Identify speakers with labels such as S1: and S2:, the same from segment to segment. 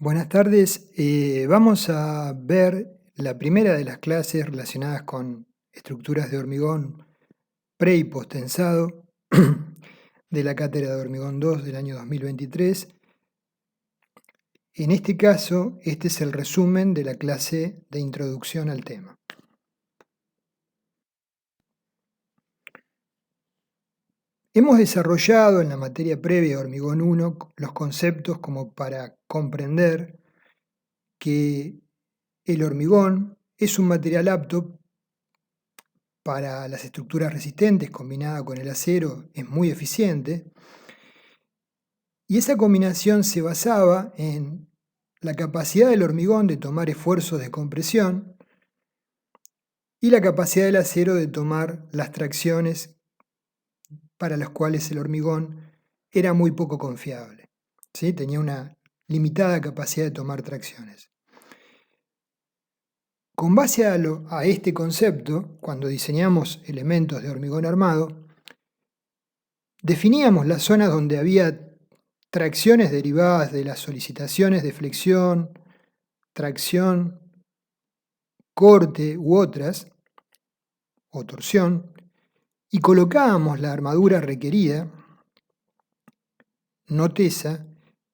S1: Buenas tardes. Vamos a ver la primera de las clases relacionadas con estructuras de hormigón pre y posttensado de la cátedra de hormigón 2 del año 2023. En este caso, este es el resumen de la clase de introducción al tema. Hemos desarrollado en la materia previa de hormigón 1 los conceptos como para comprender que el hormigón es un material apto para las estructuras resistentes, combinada con el acero, es muy eficiente. Y esa combinación se basaba en la capacidad del hormigón de tomar esfuerzos de compresión y la capacidad del acero de tomar las tracciones para las cuales el hormigón era muy poco confiable, ¿sí? Tenía una limitada capacidad de tomar tracciones. Con base a este concepto, cuando diseñamos elementos de hormigón armado, definíamos las zonas donde había tracciones derivadas de las solicitaciones de flexión, tracción, corte u otras, o torsión, y colocábamos la armadura requerida, no tesa,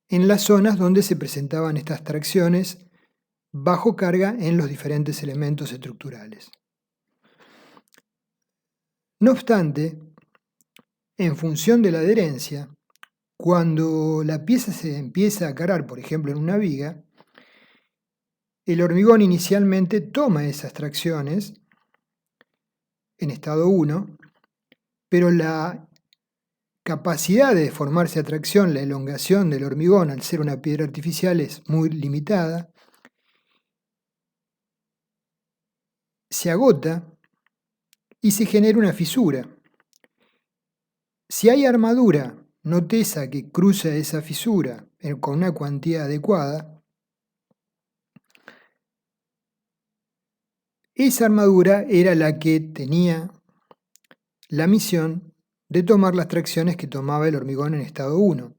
S1: en las zonas donde se presentaban estas tracciones bajo carga en los diferentes elementos estructurales. No obstante, en función de la adherencia, cuando la pieza se empieza a cargar, por ejemplo, en una viga, el hormigón inicialmente toma esas tracciones en estado 1, pero la capacidad de formarse a tracción, la elongación del hormigón al ser una piedra artificial es muy limitada, se agota y se genera una fisura. Si hay armadura no tesa que cruza esa fisura con una cuantía adecuada, esa armadura era la que tenía la misión de tomar las tracciones que tomaba el hormigón en estado 1.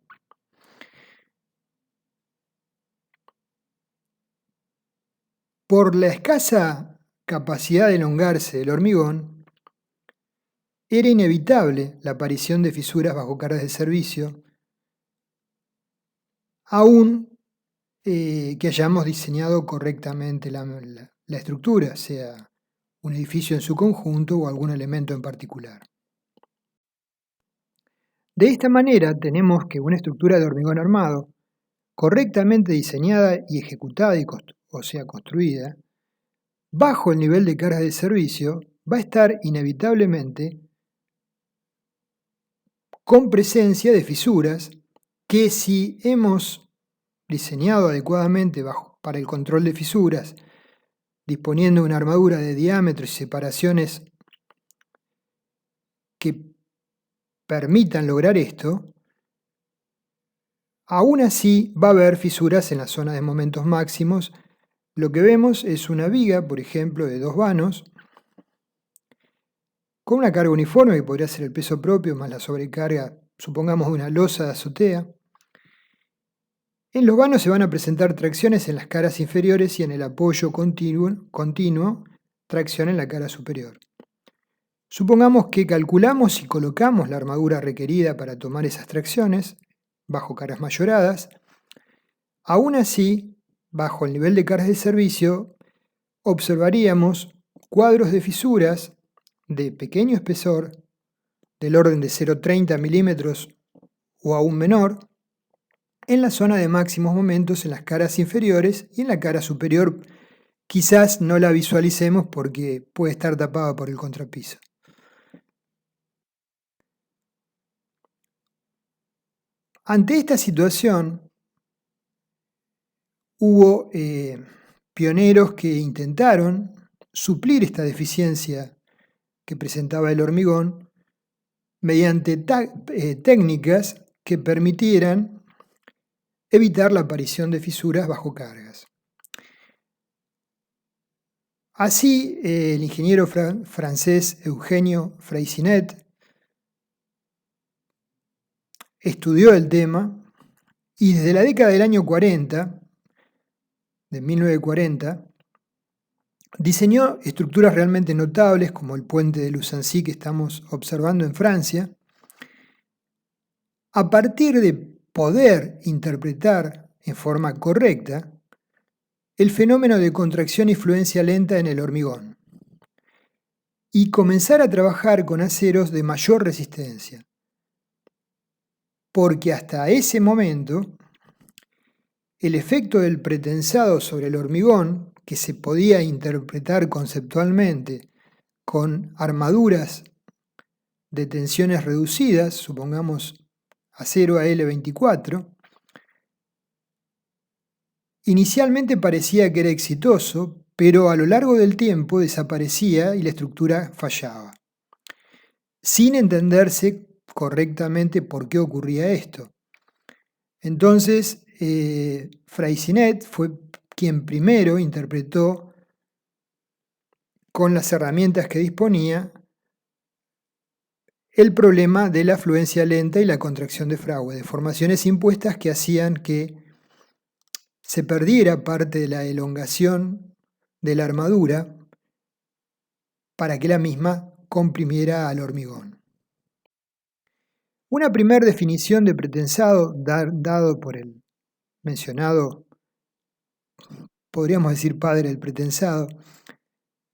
S1: Por la escasa capacidad de elongarse del hormigón, era inevitable la aparición de fisuras bajo cargas de servicio, aún que hayamos diseñado correctamente la estructura, sea un edificio en su conjunto o algún elemento en particular. De esta manera tenemos que una estructura de hormigón armado, correctamente diseñada y ejecutada, o sea construida, bajo el nivel de cargas de servicio, va a estar inevitablemente con presencia de fisuras que, si hemos diseñado adecuadamente para el control de fisuras, disponiendo de una armadura de diámetros y separaciones que permitan lograr esto, aún así va a haber fisuras en la zona de momentos máximos. Lo que vemos es una viga, por ejemplo, de 2 vanos, con una carga uniforme que podría ser el peso propio más la sobrecarga, supongamos, de una losa de azotea. En los vanos se van a presentar tracciones en las caras inferiores y en el apoyo continuo tracción en la cara superior. Supongamos que calculamos y colocamos la armadura requerida para tomar esas tracciones bajo cargas mayoradas. Aún así, bajo el nivel de cargas de servicio, observaríamos cuadros de fisuras de pequeño espesor, del orden de 0,30 milímetros o aún menor, en la zona de máximos momentos en las caras inferiores, y en la cara superior quizás no la visualicemos porque puede estar tapada por el contrapiso. Ante esta situación, hubo pioneros que intentaron suplir esta deficiencia que presentaba el hormigón mediante técnicas que permitieran evitar la aparición de fisuras bajo cargas. Así, el ingeniero francés Eugenio Freycinet estudió el tema y desde la década del año 40 de 1940, diseñó estructuras realmente notables como el puente de Luzancy que estamos observando en Francia, a partir de poder interpretar en forma correcta el fenómeno de contracción y fluencia lenta en el hormigón y comenzar a trabajar con aceros de mayor resistencia, porque hasta ese momento el efecto del pretensado sobre el hormigón, que se podía interpretar conceptualmente con armaduras de tensiones reducidas, supongamos acero Al24, inicialmente parecía que era exitoso, pero a lo largo del tiempo desaparecía y la estructura fallaba, sin entenderse correctamente por qué ocurría esto. Entonces, Freycinet fue quien primero interpretó con las herramientas que disponía el problema de la fluencia lenta y la contracción de Fraude, deformaciones impuestas que hacían que se perdiera parte de la elongación de la armadura para que la misma comprimiera al hormigón. Una primera definición de pretensado dado por el mencionado, podríamos decir padre del pretensado,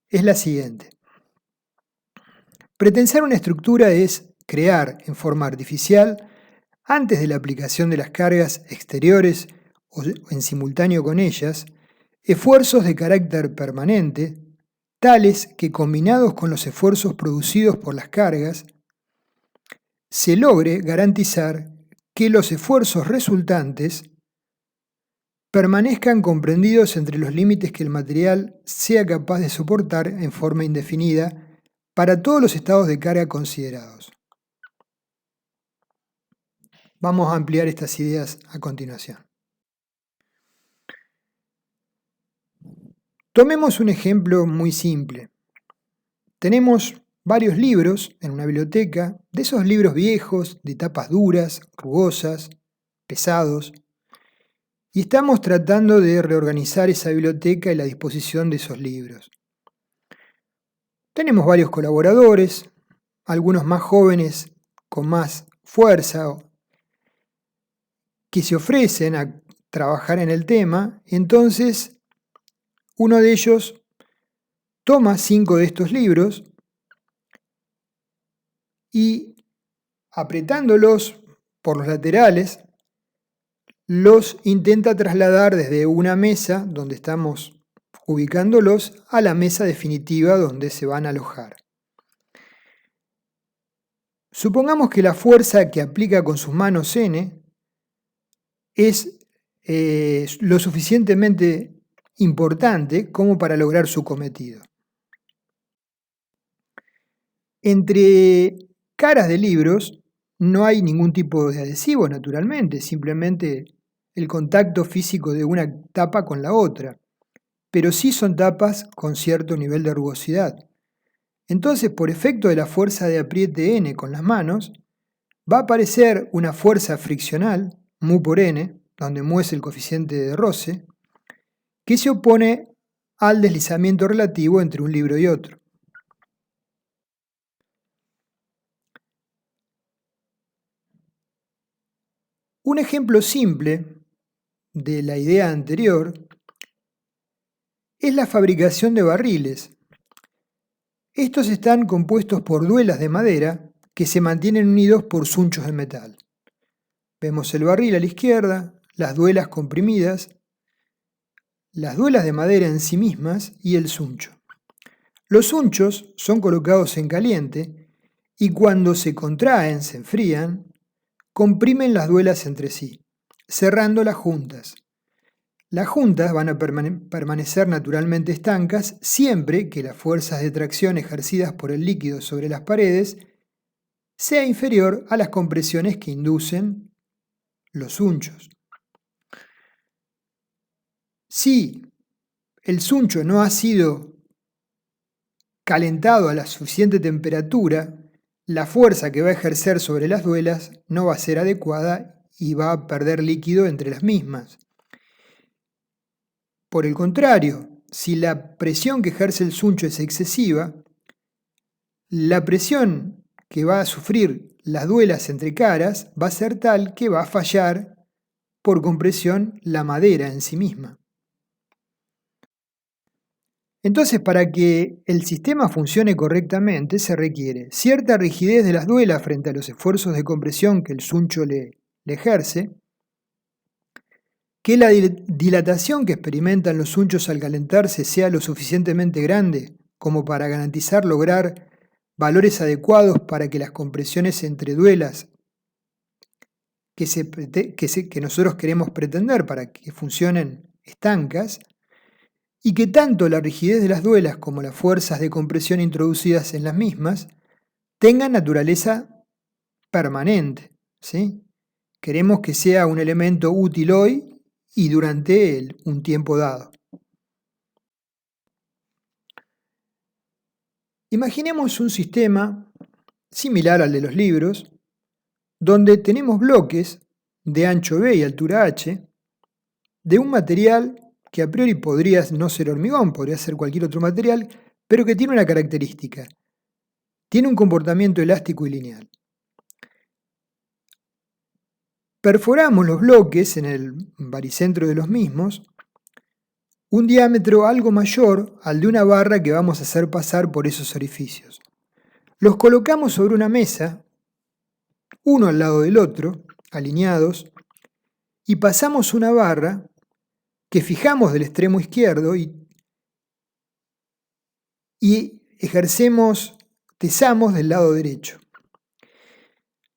S1: es la siguiente. Pretensar una estructura es crear en forma artificial, antes de la aplicación de las cargas exteriores o en simultáneo con ellas, esfuerzos de carácter permanente, tales que combinados con los esfuerzos producidos por las cargas, se logre garantizar que los esfuerzos resultantes permanezcan comprendidos entre los límites que el material sea capaz de soportar en forma indefinida para todos los estados de carga considerados. Vamos a ampliar estas ideas a continuación. Tomemos un ejemplo muy simple. Tenemos varios libros en una biblioteca, de esos libros viejos, de tapas duras, rugosas, pesados, y estamos tratando de reorganizar esa biblioteca y la disposición de esos libros. Tenemos varios colaboradores, algunos más jóvenes con más fuerza, que se ofrecen a trabajar en el tema. Entonces uno de ellos toma 5 de estos libros y, apretándolos por los laterales, los intenta trasladar desde una mesa donde estamos ubicándolos a la mesa definitiva donde se van a alojar. Supongamos que la fuerza que aplica con sus manos N es lo suficientemente importante como para lograr su cometido. Entre caras de libros no hay ningún tipo de adhesivo, naturalmente, simplemente el contacto físico de una tapa con la otra, pero sí son tapas con cierto nivel de rugosidad. Entonces, por efecto de la fuerza de apriete N con las manos, va a aparecer una fuerza friccional, mu por N, donde mu es el coeficiente de roce, que se opone al deslizamiento relativo entre un libro y otro. Un ejemplo simple de la idea anterior es la fabricación de barriles. Estos están compuestos por duelas de madera que se mantienen unidos por sunchos de metal. Vemos el barril a la izquierda, las duelas comprimidas, las duelas de madera en sí mismas y el suncho. Los sunchos son colocados en caliente y cuando se contraen, se enfrían, comprimen las duelas entre sí, cerrándolas juntas. Las juntas van a permanecer naturalmente estancas siempre que las fuerzas de tracción ejercidas por el líquido sobre las paredes sea inferior a las compresiones que inducen los sunchos. Si el suncho no ha sido calentado a la suficiente temperatura, la fuerza que va a ejercer sobre las duelas no va a ser adecuada y va a perder líquido entre las mismas. Por el contrario, si la presión que ejerce el suncho es excesiva, la presión que va a sufrir las duelas entre caras va a ser tal que va a fallar por compresión la madera en sí misma. Entonces, para que el sistema funcione correctamente, se requiere cierta rigidez de las duelas frente a los esfuerzos de compresión que el suncho le ejerce, que la dilatación que experimentan los sunchos al calentarse sea lo suficientemente grande como para garantizar lograr valores adecuados para que las compresiones entre duelas que nosotros queremos pretender para que funcionen estancas, y que tanto la rigidez de las duelas como las fuerzas de compresión introducidas en las mismas tengan naturaleza permanente, ¿sí? Queremos que sea un elemento útil hoy y durante un tiempo dado. Imaginemos un sistema similar al de los libros, donde tenemos bloques de ancho B y altura H de un material que a priori podría no ser hormigón, podría ser cualquier otro material, pero que tiene una característica. Tiene un comportamiento elástico y lineal. Perforamos los bloques en el baricentro de los mismos un diámetro algo mayor al de una barra que vamos a hacer pasar por esos orificios. Los colocamos sobre una mesa, uno al lado del otro, alineados, y pasamos una barra que fijamos del extremo izquierdo y tesamos del lado derecho.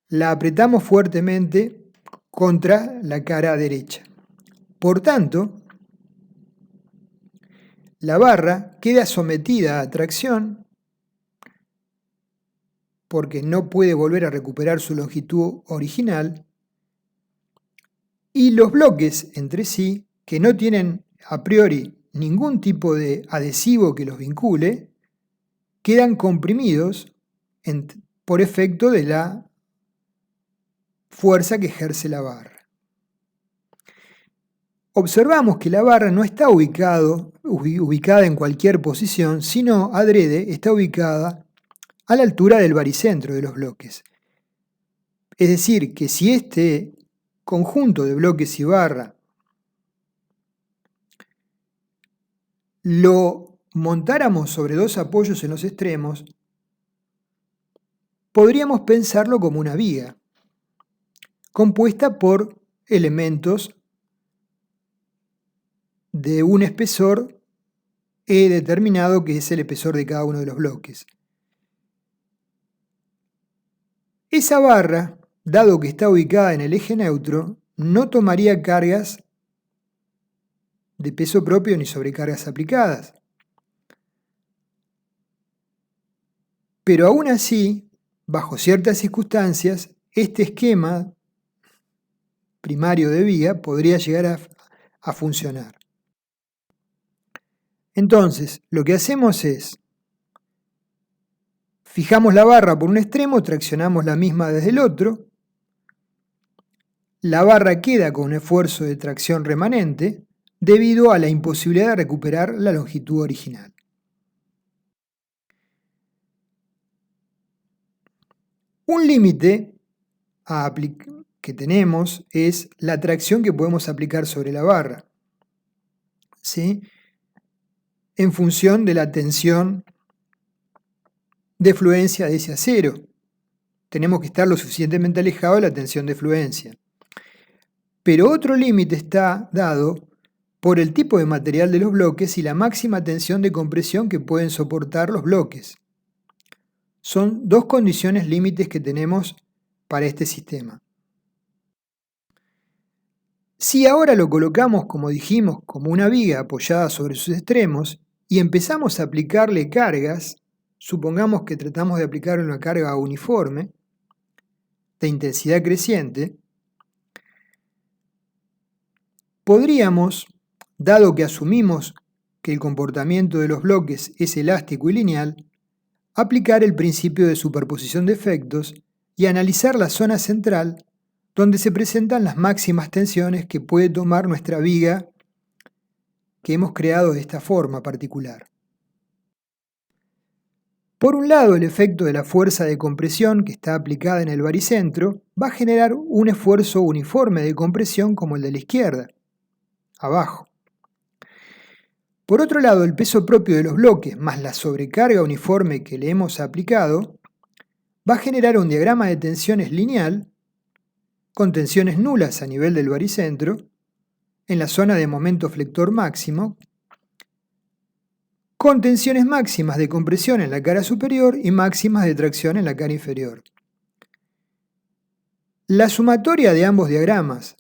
S1: La apretamos fuertemente contra la cara derecha. Por tanto, la barra queda sometida a tracción porque no puede volver a recuperar su longitud original, y los bloques entre sí, que no tienen a priori ningún tipo de adhesivo que los vincule, quedan comprimidos por efecto de la fuerza que ejerce la barra. Observamos que la barra no está ubicada en cualquier posición, sino adrede está ubicada a la altura del baricentro de los bloques. Es decir, que si este conjunto de bloques y barra lo montáramos sobre dos apoyos en los extremos, podríamos pensarlo como una viga, compuesta por elementos de un espesor E determinado, que es el espesor de cada uno de los bloques. Esa barra, dado que está ubicada en el eje neutro, no tomaría cargas de peso propio ni sobrecargas aplicadas. Pero aún así, bajo ciertas circunstancias, este esquema primario de viga podría llegar a funcionar. Entonces, lo que hacemos es, fijamos la barra por un extremo, traccionamos la misma desde el otro, la barra queda con un esfuerzo de tracción remanente debido a la imposibilidad de recuperar la longitud original. Un límite que tenemos es la tracción que podemos aplicar sobre la barra, ¿sí? En función de la tensión de fluencia de ese acero. Tenemos que estar lo suficientemente alejados de la tensión de fluencia. Pero otro límite está dado por el tipo de material de los bloques y la máxima tensión de compresión que pueden soportar los bloques. Son dos condiciones límites que tenemos para este sistema. Si ahora lo colocamos, como dijimos, como una viga apoyada sobre sus extremos y empezamos a aplicarle cargas, supongamos que tratamos de aplicarle una carga uniforme, de intensidad creciente, podríamos, dado que asumimos que el comportamiento de los bloques es elástico y lineal, aplicar el principio de superposición de efectos y analizar la zona central donde se presentan las máximas tensiones que puede tomar nuestra viga que hemos creado de esta forma particular. Por un lado, el efecto de la fuerza de compresión que está aplicada en el baricentro va a generar un esfuerzo uniforme de compresión como el de la izquierda, abajo. Por otro lado, el peso propio de los bloques más la sobrecarga uniforme que le hemos aplicado va a generar un diagrama de tensiones lineal con tensiones nulas a nivel del baricentro en la zona de momento flector máximo, con tensiones máximas de compresión en la cara superior y máximas de tracción en la cara inferior. La sumatoria de ambos diagramas,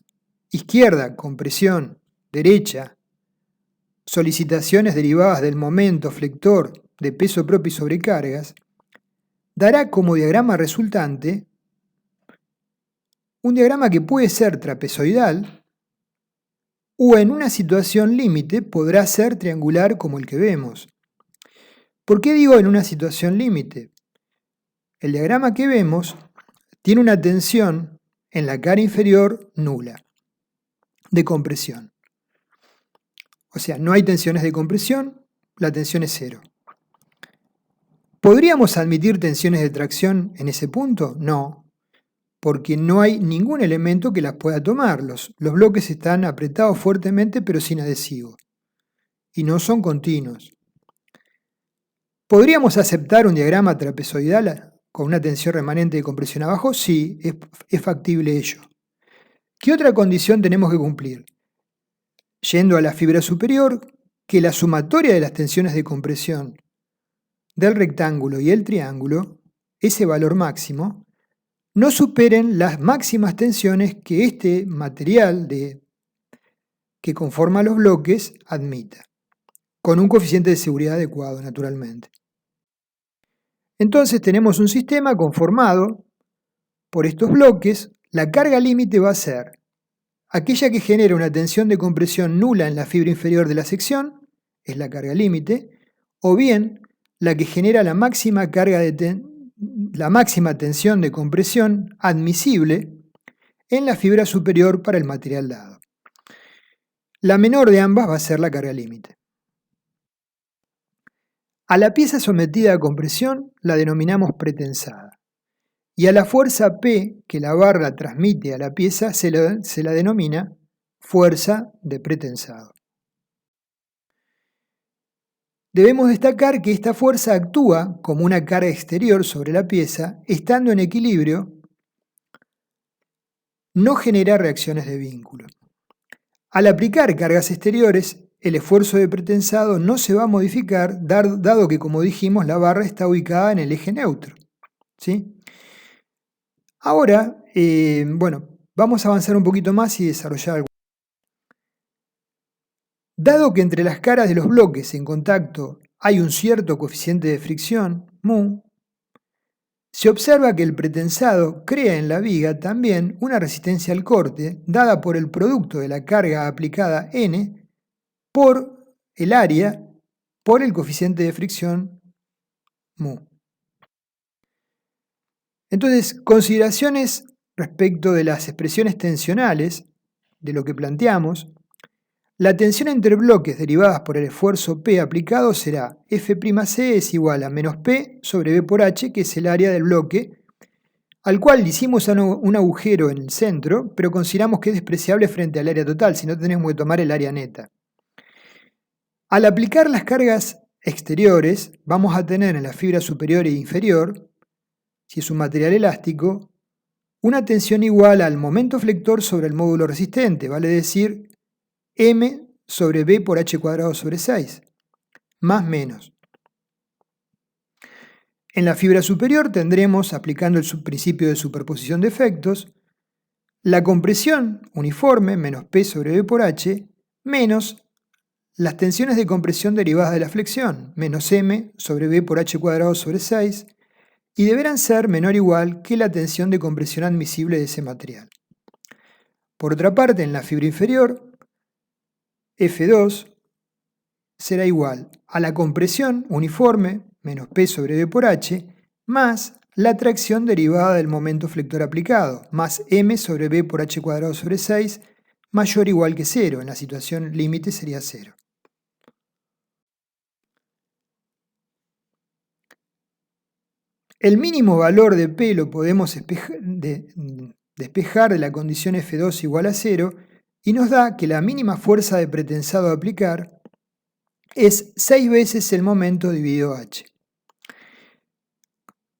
S1: izquierda, compresión, derecha, solicitaciones derivadas del momento flector de peso propio y sobrecargas, dará como diagrama resultante un diagrama que puede ser trapezoidal o en una situación límite podrá ser triangular como el que vemos. ¿Por qué digo en una situación límite? El diagrama que vemos tiene una tensión en la cara inferior nula de compresión. O sea, no hay tensiones de compresión, la tensión es cero. ¿Podríamos admitir tensiones de tracción en ese punto? No, porque no hay ningún elemento que las pueda tomar. Los bloques están apretados fuertemente pero sin adhesivo y no son continuos. ¿Podríamos aceptar un diagrama trapezoidal con una tensión remanente de compresión abajo? Sí, es factible ello. ¿Qué otra condición tenemos que cumplir? Yendo a la fibra superior, que la sumatoria de las tensiones de compresión del rectángulo y el triángulo, ese valor máximo, no superen las máximas tensiones que este material que conforma los bloques admita, con un coeficiente de seguridad adecuado, naturalmente. Entonces tenemos un sistema conformado por estos bloques. La carga límite va a ser aquella que genera una tensión de compresión nula en la fibra inferior de la sección, es la carga límite, o bien la que genera la máxima tensión de compresión admisible en la fibra superior para el material dado. La menor de ambas va a ser la carga límite. A la pieza sometida a compresión la denominamos pretensada y a la fuerza P que la barra transmite a la pieza se la denomina fuerza de pretensado. Debemos destacar que esta fuerza actúa como una carga exterior sobre la pieza, estando en equilibrio, no genera reacciones de vínculo. Al aplicar cargas exteriores, el esfuerzo de pretensado no se va a modificar, dado que, como dijimos, la barra está ubicada en el eje neutro. ¿Sí? Ahora, vamos a avanzar un poquito más y desarrollar algo. Dado que entre las caras de los bloques en contacto hay un cierto coeficiente de fricción, mu, se observa que el pretensado crea en la viga también una resistencia al corte dada por el producto de la carga aplicada N por el área por el coeficiente de fricción mu. Entonces, consideraciones respecto de las expresiones tensionales de lo que planteamos. La tensión entre bloques derivadas por el esfuerzo P aplicado será F'C es igual a menos P sobre B por H, que es el área del bloque, al cual le hicimos un agujero en el centro, pero consideramos que es despreciable frente al área total, si no tenemos que tomar el área neta. Al aplicar las cargas exteriores, vamos a tener en la fibra superior e inferior, si es un material elástico, una tensión igual al momento flector sobre el módulo resistente, vale decir, M sobre B por H cuadrado sobre 6, más menos. En la fibra superior tendremos, aplicando el principio de superposición de efectos, la compresión uniforme menos P sobre B por H, menos las tensiones de compresión derivadas de la flexión, menos M sobre B por H cuadrado sobre 6, y deberán ser menor o igual que la tensión de compresión admisible de ese material. Por otra parte, en la fibra inferior, F2 será igual a la compresión uniforme menos P sobre B por H más la tracción derivada del momento flector aplicado más M sobre B por H cuadrado sobre 6 mayor o igual que 0. En la situación límite sería 0. El mínimo valor de P lo podemos despejar de la condición F2 igual a 0 y nos da que la mínima fuerza de pretensado a aplicar es 6 veces el momento dividido H.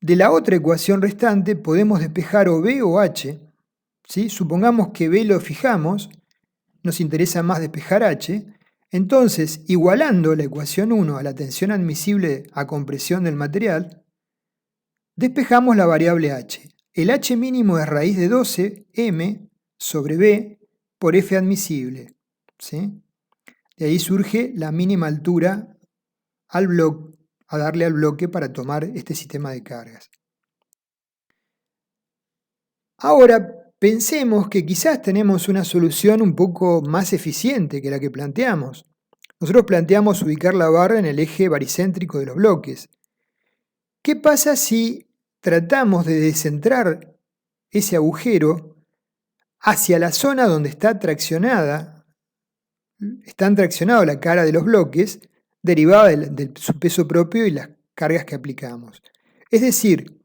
S1: De la otra ecuación restante podemos despejar o B o H. ¿Sí? Supongamos que B lo fijamos, nos interesa más despejar H, entonces igualando la ecuación 1 a la tensión admisible a compresión del material, despejamos la variable H. El H mínimo es raíz de 12 M sobre B por F admisible. ¿Sí? De ahí surge la mínima altura a darle al bloque para tomar este sistema de cargas. Ahora, pensemos que quizás tenemos una solución un poco más eficiente que la que planteamos. Nosotros planteamos ubicar la barra en el eje baricéntrico de los bloques. ¿Qué pasa si tratamos de descentrar ese agujero hacia la zona donde están traccionados la cara de los bloques, derivada de su peso propio y las cargas que aplicamos? Es decir,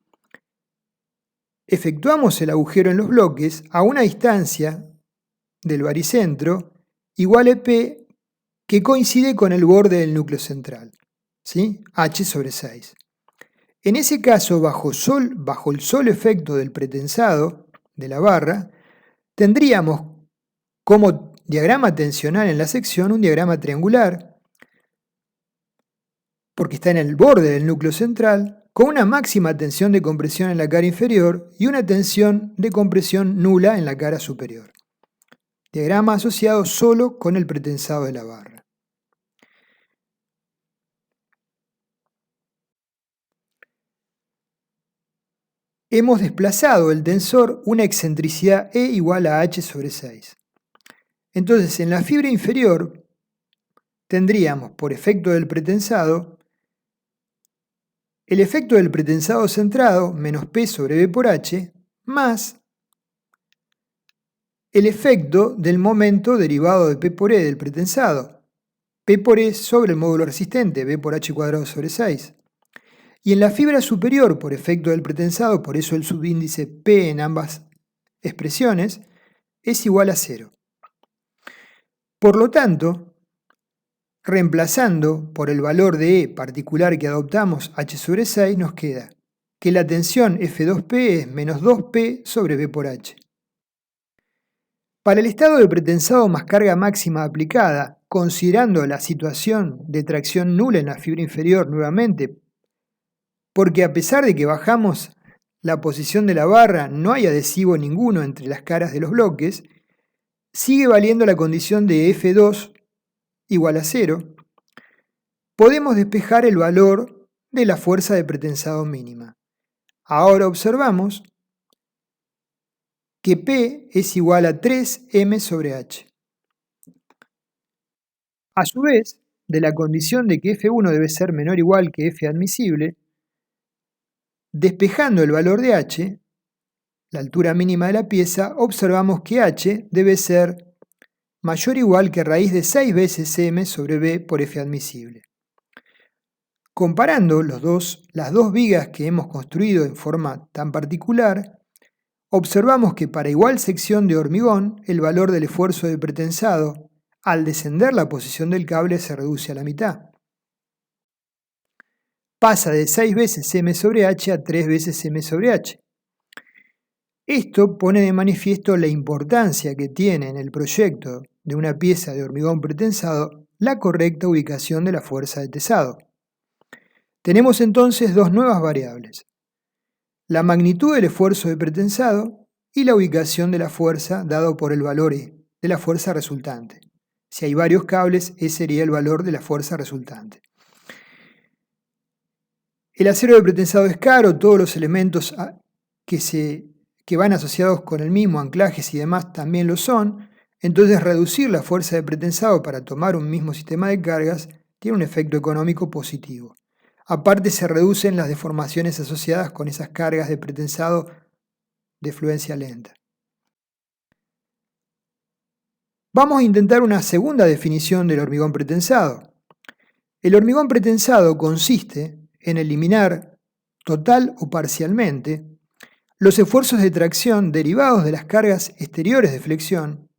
S1: efectuamos el agujero en los bloques a una distancia del baricentro igual a P que coincide con el borde del núcleo central, ¿sí? H sobre 6. En ese caso, bajo el solo efecto del pretensado de la barra, tendríamos como diagrama tensional en la sección un diagrama triangular, porque está en el borde del núcleo central, con una máxima tensión de compresión en la cara inferior y una tensión de compresión nula en la cara superior. Diagrama asociado solo con el pretensado de la barra. Hemos desplazado el tensor una excentricidad E igual a H sobre 6. Entonces, en la fibra inferior tendríamos, por efecto del pretensado, el efecto del pretensado centrado menos P sobre B por H más el efecto del momento derivado de P por E del pretensado, P por E sobre el módulo resistente, B por H cuadrado sobre 6. Y en la fibra superior, por efecto del pretensado, por eso el subíndice P en ambas expresiones, es igual a 0. Por lo tanto, reemplazando por el valor de E particular que adoptamos, H sobre 6, nos queda que la tensión F2P es menos 2P sobre B por H. Para el estado de pretensado más carga máxima aplicada, considerando la situación de tracción nula en la fibra inferior nuevamente, porque a pesar de que bajamos la posición de la barra, no hay adhesivo ninguno entre las caras de los bloques, sigue valiendo la condición de F2 igual a 0, podemos despejar el valor de la fuerza de pretensado mínima. Ahora observamos que P es igual a 3M sobre H. A su vez, de la condición de que F1 debe ser menor o igual que F admisible, despejando el valor de H, la altura mínima de la pieza, observamos que H debe ser mayor o igual que raíz de 6 veces M sobre B por F admisible. Comparando las dos vigas que hemos construido en forma tan particular, observamos que para igual sección de hormigón, el valor del esfuerzo de pretensado al descender la posición del cable se reduce a la mitad. Pasa de 6 veces M sobre H a 3 veces M sobre H. Esto pone de manifiesto la importancia que tiene en el proyecto de una pieza de hormigón pretensado la correcta ubicación de la fuerza de tesado. Tenemos entonces dos nuevas variables: la magnitud del esfuerzo de pretensado y la ubicación de la fuerza dado por el valor E de la fuerza resultante. Si hay varios cables, ese sería el valor de la fuerza resultante. El acero de pretensado es caro, todos los elementos que van asociados con el mismo, anclajes y demás, también lo son. Entonces reducir la fuerza de pretensado para tomar un mismo sistema de cargas tiene un efecto económico positivo. Aparte se reducen las deformaciones asociadas con esas cargas de pretensado de fluencia lenta. Vamos a intentar una segunda definición del hormigón pretensado. El hormigón pretensado consiste en eliminar total o parcialmente, los esfuerzos de tracción derivados de las cargas exteriores de flexión,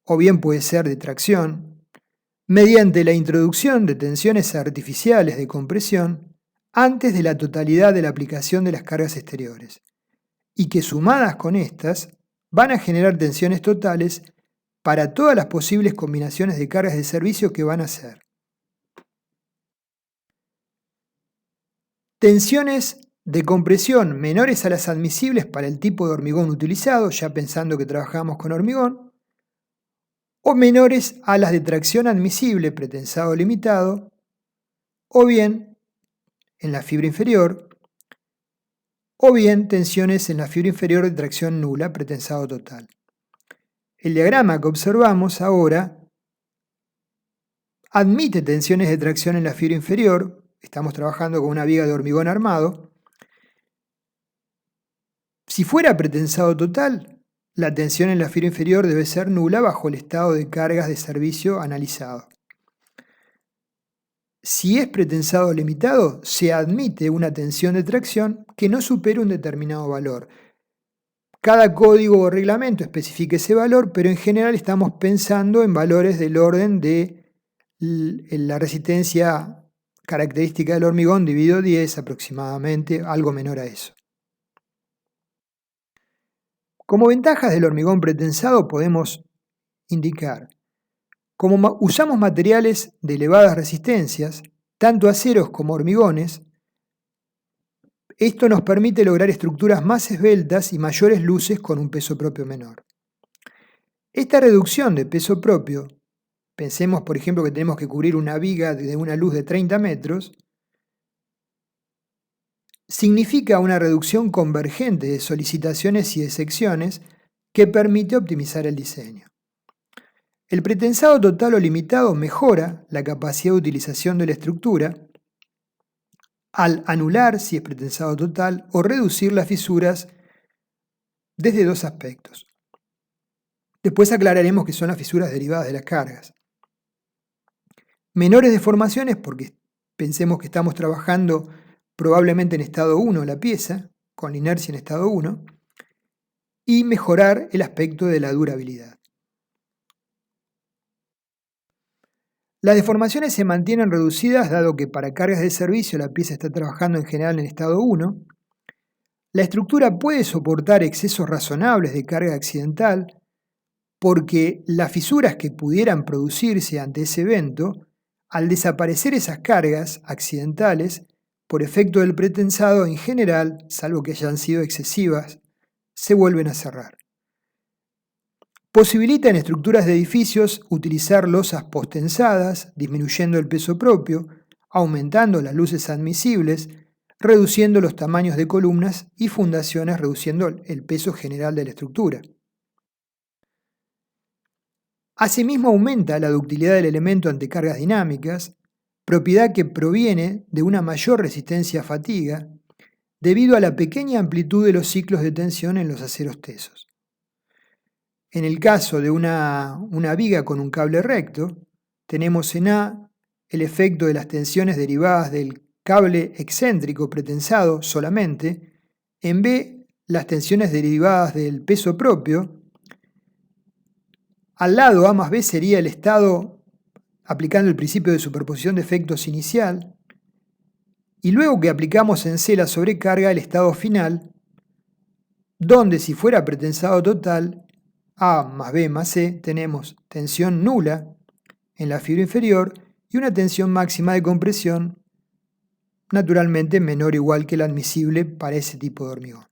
S1: o bien puede ser de tracción, mediante la introducción de tensiones artificiales de compresión antes de la totalidad de la aplicación de las cargas exteriores, y que sumadas con estas van a generar tensiones totales para todas las posibles combinaciones de cargas de servicio que van a hacer. Tensiones de compresión menores a las admisibles para el tipo de hormigón utilizado, ya pensando que trabajamos con hormigón, o menores a las de tracción admisible pretensado limitado, o bien en la fibra inferior, o bien tensiones en la fibra inferior de tracción nula pretensado total. El diagrama que observamos ahora admite tensiones de tracción en la fibra inferior, estamos trabajando con una viga de hormigón armado. Si fuera pretensado total, la tensión en la fibra inferior debe ser nula bajo el estado de cargas de servicio analizado. Si es pretensado limitado, se admite una tensión de tracción que no supere un determinado valor. Cada código o reglamento especifica ese valor, pero en general estamos pensando en valores del orden de la resistencia característica del hormigón dividido 10 aproximadamente, algo menor a eso. Como ventajas del hormigón pretensado podemos indicar, como usamos materiales de elevadas resistencias, tanto aceros como hormigones, esto nos permite lograr estructuras más esbeltas y mayores luces con un peso propio menor. Esta reducción de peso propio, pensemos por ejemplo que tenemos que cubrir una viga de una luz de 30 metros, significa una reducción convergente de solicitaciones y de secciones que permite optimizar el diseño. El pretensado total o limitado mejora la capacidad de utilización de la estructura al anular, si es pretensado total, o reducir las fisuras desde dos aspectos. Después aclararemos qué son las fisuras derivadas de las cargas. Menores deformaciones porque pensemos que estamos trabajando probablemente en estado 1 la pieza, con la inercia en estado 1, y mejorar el aspecto de la durabilidad. Las deformaciones se mantienen reducidas dado que para cargas de servicio la pieza está trabajando en general en estado 1. La estructura puede soportar excesos razonables de carga accidental porque las fisuras que pudieran producirse ante ese evento, al desaparecer esas cargas accidentales, por efecto del pretensado en general, salvo que hayan sido excesivas, se vuelven a cerrar. Posibilita en estructuras de edificios utilizar losas postensadas, disminuyendo el peso propio, aumentando las luces admisibles, reduciendo los tamaños de columnas y fundaciones, reduciendo el peso general de la estructura. Asimismo, aumenta la ductilidad del elemento ante cargas dinámicas, propiedad que proviene de una mayor resistencia a fatiga, debido a la pequeña amplitud de los ciclos de tensión en los aceros tesos. En el caso de una viga con un cable recto, tenemos en A el efecto de las tensiones derivadas del cable excéntrico pretensado solamente, en B las tensiones derivadas del peso propio, al lado A más B sería el estado aplicando el principio de superposición de efectos inicial, y luego que aplicamos en C la sobrecarga, el estado final, donde si fuera pretensado total, A más B más C, tenemos tensión nula en la fibra inferior y una tensión máxima de compresión naturalmente menor o igual que la admisible para ese tipo de hormigón.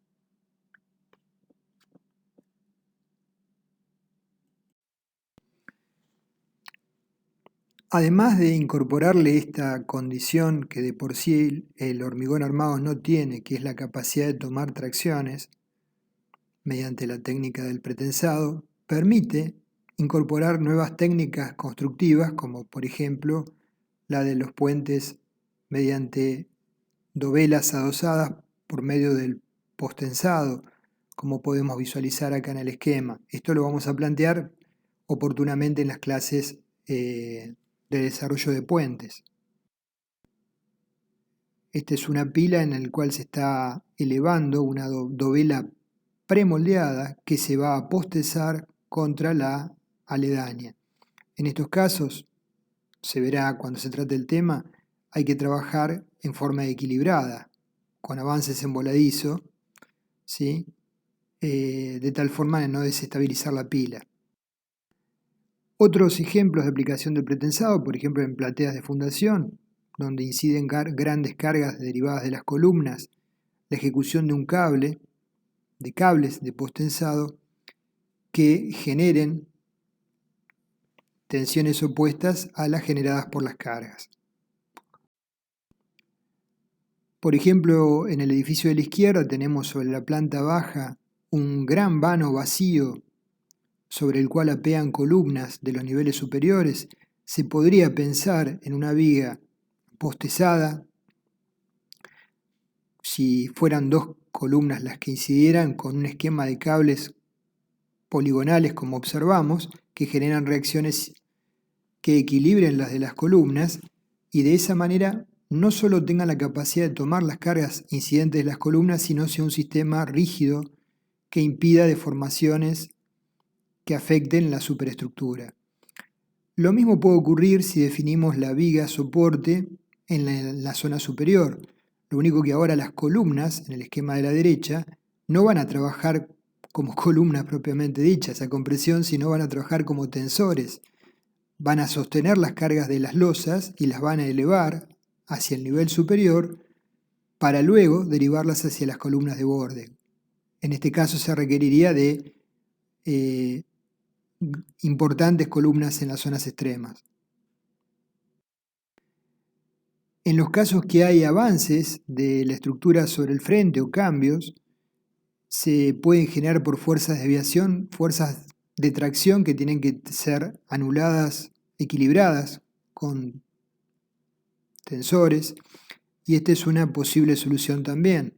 S1: Además de incorporarle esta condición que de por sí el hormigón armado no tiene, que es la capacidad de tomar tracciones mediante la técnica del pretensado, permite incorporar nuevas técnicas constructivas como por ejemplo la de los puentes mediante dovelas adosadas por medio del postensado, como podemos visualizar acá en el esquema. Esto lo vamos a plantear oportunamente en las clases de desarrollo de puentes. Esta es una pila en la cual se está elevando una dovela premoldeada que se va a postezar contra la aledaña. En estos casos, se verá cuando se trate el tema, hay que trabajar en forma equilibrada, con avances en voladizo, ¿sí? De tal forma de no desestabilizar la pila. Otros ejemplos de aplicación del pretensado, por ejemplo en plateas de fundación, donde inciden grandes cargas derivadas de las columnas, la ejecución de un cable, de cables de posttensado, que generen tensiones opuestas a las generadas por las cargas. Por ejemplo, en el edificio de la izquierda tenemos sobre la planta baja un gran vano vacío sobre el cual apean columnas de los niveles superiores. Se podría pensar en una viga postezada, si fueran dos columnas las que incidieran, con un esquema de cables poligonales como observamos, que generan reacciones que equilibren las de las columnas y de esa manera no solo tengan la capacidad de tomar las cargas incidentes de las columnas, sino sea un sistema rígido que impida deformaciones que afecten la superestructura. Lo mismo puede ocurrir si definimos la viga soporte en la zona superior. Lo único que ahora las columnas, en el esquema de la derecha, no van a trabajar como columnas propiamente dichas a compresión, sino van a trabajar como tensores. Van a sostener las cargas de las losas y las van a elevar hacia el nivel superior para luego derivarlas hacia las columnas de borde. En este caso se requeriría de importantes columnas en las zonas extremas. En los casos que hay avances de la estructura sobre el frente o cambios, se pueden generar por fuerzas de desviación, fuerzas de tracción que tienen que ser anuladas, equilibradas con tensores, y esta es una posible solución también.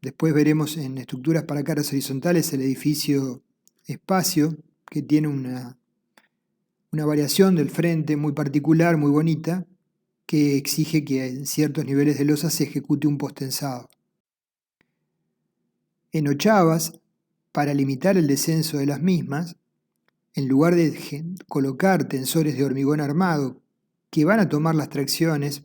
S1: Después veremos en estructuras para caras horizontales el edificio espacio, que tiene una variación del frente muy particular, muy bonita, que exige que en ciertos niveles de losa se ejecute un posttensado. En ochavas, para limitar el descenso de las mismas, en lugar de colocar tensores de hormigón armado que van a tomar las tracciones,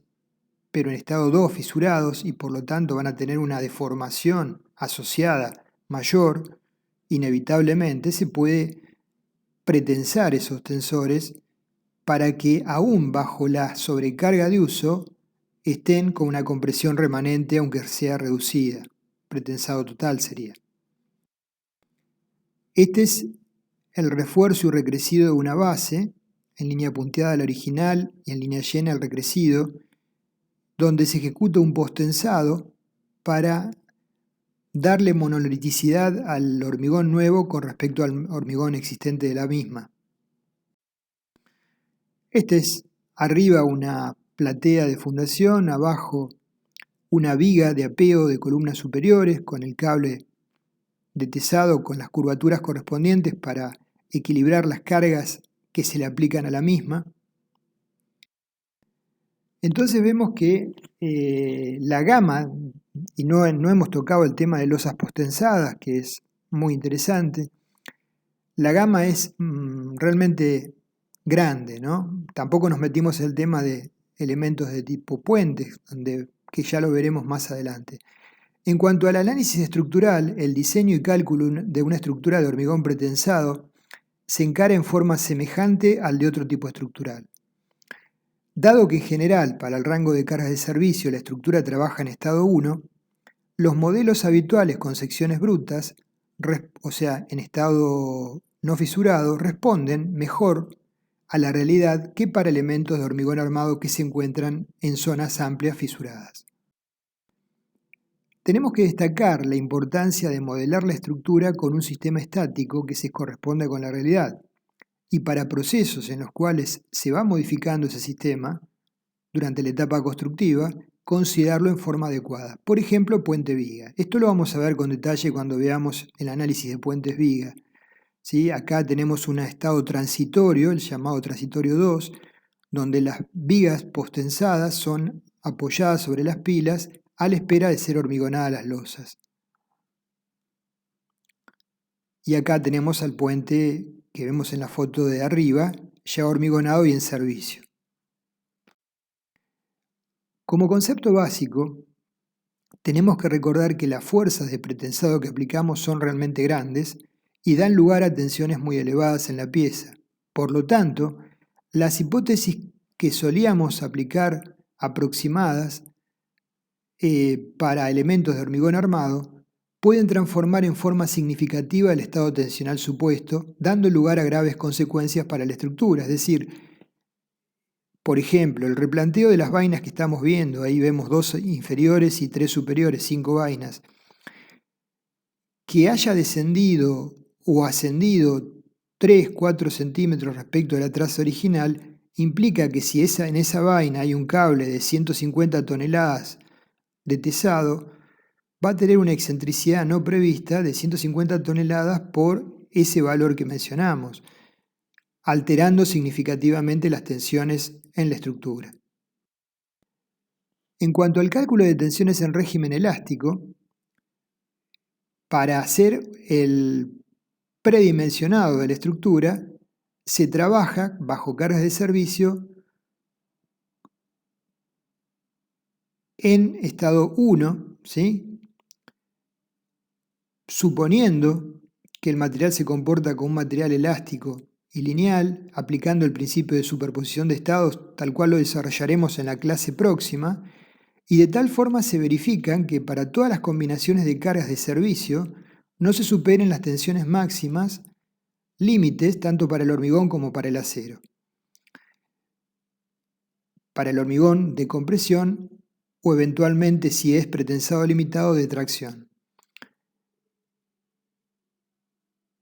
S1: pero en estado 2 fisurados y por lo tanto van a tener una deformación asociada mayor, inevitablemente se puede pretensar esos tensores para que aún bajo la sobrecarga de uso estén con una compresión remanente aunque sea reducida. Pretensado total sería. Este es el refuerzo y recrecido de una base, en línea punteada al original y en línea llena al recrecido, donde se ejecuta un posttensado para darle monoliticidad al hormigón nuevo con respecto al hormigón existente de la misma. Este es arriba una platea de fundación, abajo una viga de apeo de columnas superiores con el cable de tesado con las curvaturas correspondientes para equilibrar las cargas que se le aplican a la misma. Entonces vemos que la gama, y no hemos tocado el tema de losas posttensadas, que es muy interesante, la gama es realmente grande, ¿no? Tampoco nos metimos en el tema de elementos de tipo puentes, que ya lo veremos más adelante. En cuanto al análisis estructural, el diseño y cálculo de una estructura de hormigón pretensado se encara en forma semejante al de otro tipo estructural. Dado que en general para el rango de cargas de servicio la estructura trabaja en estado 1, los modelos habituales con secciones brutas, o sea, en estado no fisurado, responden mejor a la realidad que para elementos de hormigón armado que se encuentran en zonas amplias fisuradas. Tenemos que destacar la importancia de modelar la estructura con un sistema estático que se corresponda con la realidad, y para procesos en los cuales se va modificando ese sistema durante la etapa constructiva, considerarlo en forma adecuada. Por ejemplo, puente viga. Esto lo vamos a ver con detalle cuando veamos el análisis de puentes viga. ¿Sí? Acá tenemos un estado transitorio, el llamado transitorio 2, donde las vigas posttensadas son apoyadas sobre las pilas a la espera de ser hormigonadas las losas. Y acá tenemos al puente que vemos en la foto de arriba, ya hormigonado y en servicio. Como concepto básico, tenemos que recordar que las fuerzas de pretensado que aplicamos son realmente grandes y dan lugar a tensiones muy elevadas en la pieza. Por lo tanto, las hipótesis que solíamos aplicar aproximadas para elementos de hormigón armado pueden transformar en forma significativa el estado tensional supuesto, dando lugar a graves consecuencias para la estructura. Es decir, por ejemplo, el replanteo de las vainas que estamos viendo, ahí vemos 2 inferiores y 3 superiores, 5 vainas, que haya descendido o ascendido 3, 4 centímetros respecto a la traza original, implica que si en esa vaina hay un cable de 150 toneladas de tesado, va a tener una excentricidad no prevista de 150 toneladas por ese valor que mencionamos, alterando significativamente las tensiones en la estructura. En cuanto al cálculo de tensiones en régimen elástico, para hacer el predimensionado de la estructura, se trabaja bajo cargas de servicio en estado 1, ¿sí? Suponiendo que el material se comporta como un material elástico y lineal, aplicando el principio de superposición de estados, tal cual lo desarrollaremos en la clase próxima, y de tal forma se verifican que para todas las combinaciones de cargas de servicio no se superen las tensiones máximas, límites tanto para el hormigón como para el acero. Para el hormigón de compresión o eventualmente, si es pretensado limitado, de tracción.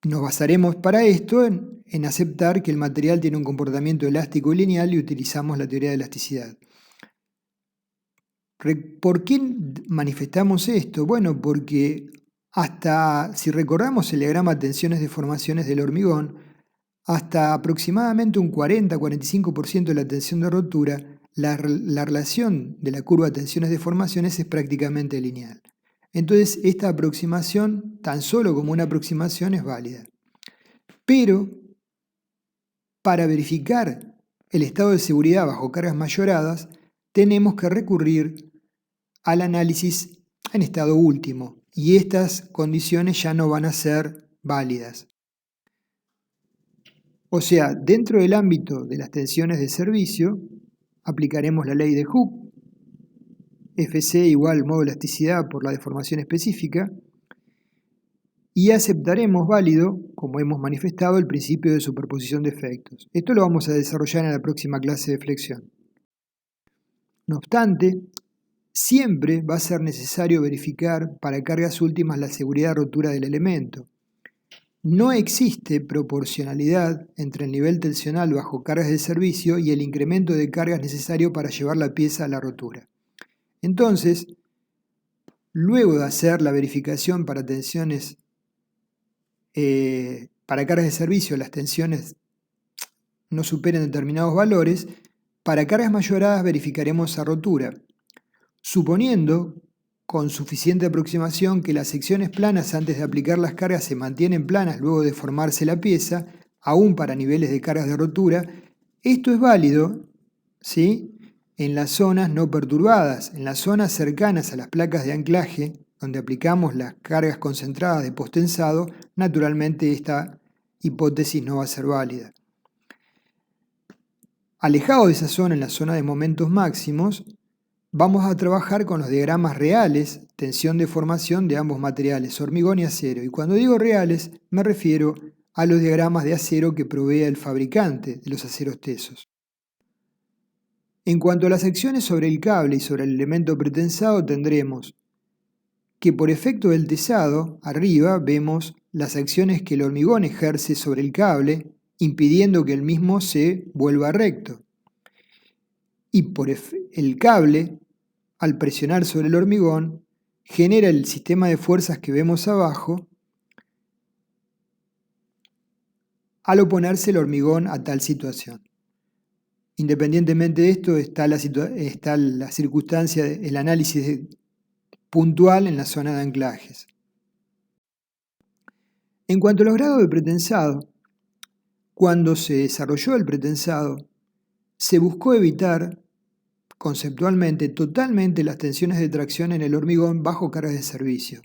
S1: Nos basaremos para esto en aceptar que el material tiene un comportamiento elástico y lineal y utilizamos la teoría de elasticidad. ¿Por qué manifestamos esto? Bueno, porque si recordamos el diagrama de tensiones de deformaciones del hormigón, hasta aproximadamente un 40-45% de la tensión de rotura, la relación de la curva de tensiones de deformaciones es prácticamente lineal. Entonces, esta aproximación, tan solo como una aproximación, es válida. Pero, para verificar el estado de seguridad bajo cargas mayoradas, tenemos que recurrir al análisis en estado último, y estas condiciones ya no van a ser válidas. O sea, dentro del ámbito de las tensiones de servicio, aplicaremos la ley de Hooke, Fc igual modo elasticidad por la deformación específica, y aceptaremos válido, como hemos manifestado, el principio de superposición de efectos. Esto lo vamos a desarrollar en la próxima clase de flexión. No obstante, siempre va a ser necesario verificar para cargas últimas la seguridad de rotura del elemento. No existe proporcionalidad entre el nivel tensional bajo cargas de servicio y el incremento de cargas necesario para llevar la pieza a la rotura. Entonces, luego de hacer la verificación para tensiones, para cargas de servicio, las tensiones no superen determinados valores, para cargas mayoradas verificaremos esa rotura, suponiendo con suficiente aproximación que las secciones planas antes de aplicar las cargas se mantienen planas luego de formarse la pieza, aún para niveles de cargas de rotura. Esto es válido, ¿sí?, en las zonas no perturbadas, en las zonas cercanas a las placas de anclaje, donde aplicamos las cargas concentradas de posttensado, naturalmente esta hipótesis no va a ser válida. Alejado de esa zona, en la zona de momentos máximos, vamos a trabajar con los diagramas reales, tensión de formación de ambos materiales, hormigón y acero. Y cuando digo reales, me refiero a los diagramas de acero que provee el fabricante de los aceros tesos. En cuanto a las acciones sobre el cable y sobre el elemento pretensado, tendremos que por efecto del tesado, arriba vemos las acciones que el hormigón ejerce sobre el cable, impidiendo que el mismo se vuelva recto. Y por el cable, al presionar sobre el hormigón, genera el sistema de fuerzas que vemos abajo al oponerse el hormigón a tal situación. Independientemente de esto, está la circunstancia del análisis puntual en la zona de anclajes. En cuanto a los grados de pretensado, cuando se desarrolló el pretensado, se buscó evitar conceptualmente totalmente las tensiones de tracción en el hormigón bajo cargas de servicio.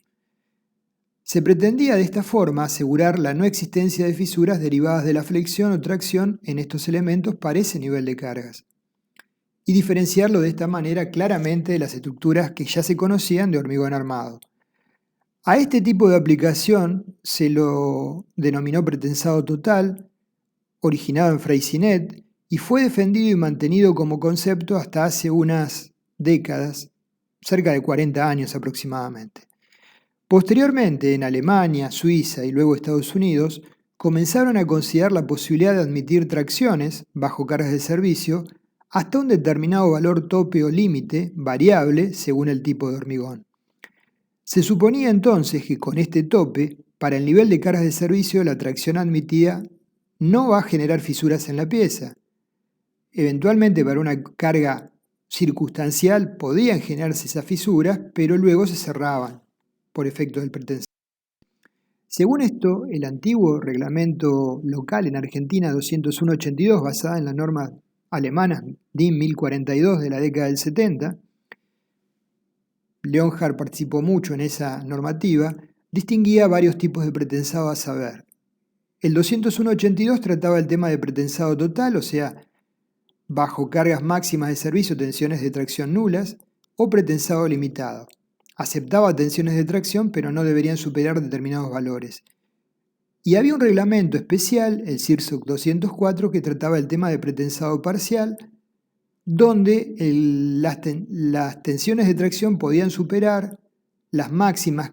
S1: Se pretendía de esta forma asegurar la no existencia de fisuras derivadas de la flexión o tracción en estos elementos para ese nivel de cargas, y diferenciarlo de esta manera claramente de las estructuras que ya se conocían de hormigón armado. A este tipo de aplicación se lo denominó pretensado total, originado en Freycinet, y fue defendido y mantenido como concepto hasta hace unas décadas, cerca de 40 años aproximadamente. Posteriormente, en Alemania, Suiza y luego Estados Unidos, comenzaron a considerar la posibilidad de admitir tracciones bajo cargas de servicio hasta un determinado valor tope o límite variable según el tipo de hormigón. Se suponía entonces que con este tope, para el nivel de cargas de servicio, la tracción admitida no va a generar fisuras en la pieza. Eventualmente, para una carga circunstancial podían generarse esas fisuras, pero luego se cerraban por efecto del pretensado. Según esto, el antiguo reglamento local en Argentina 201/82, basada en la norma alemana DIN 1042 de la década del 70, Leonhard participó mucho en esa normativa, distinguía varios tipos de pretensado a saber. El 201/82 trataba el tema de pretensado total, o sea, bajo cargas máximas de servicio, tensiones de tracción nulas, o pretensado limitado. Aceptaba tensiones de tracción, pero no deberían superar determinados valores. Y había un reglamento especial, el CIRSOC 204, que trataba el tema de pretensado parcial, donde las tensiones de tracción podían superar las máximas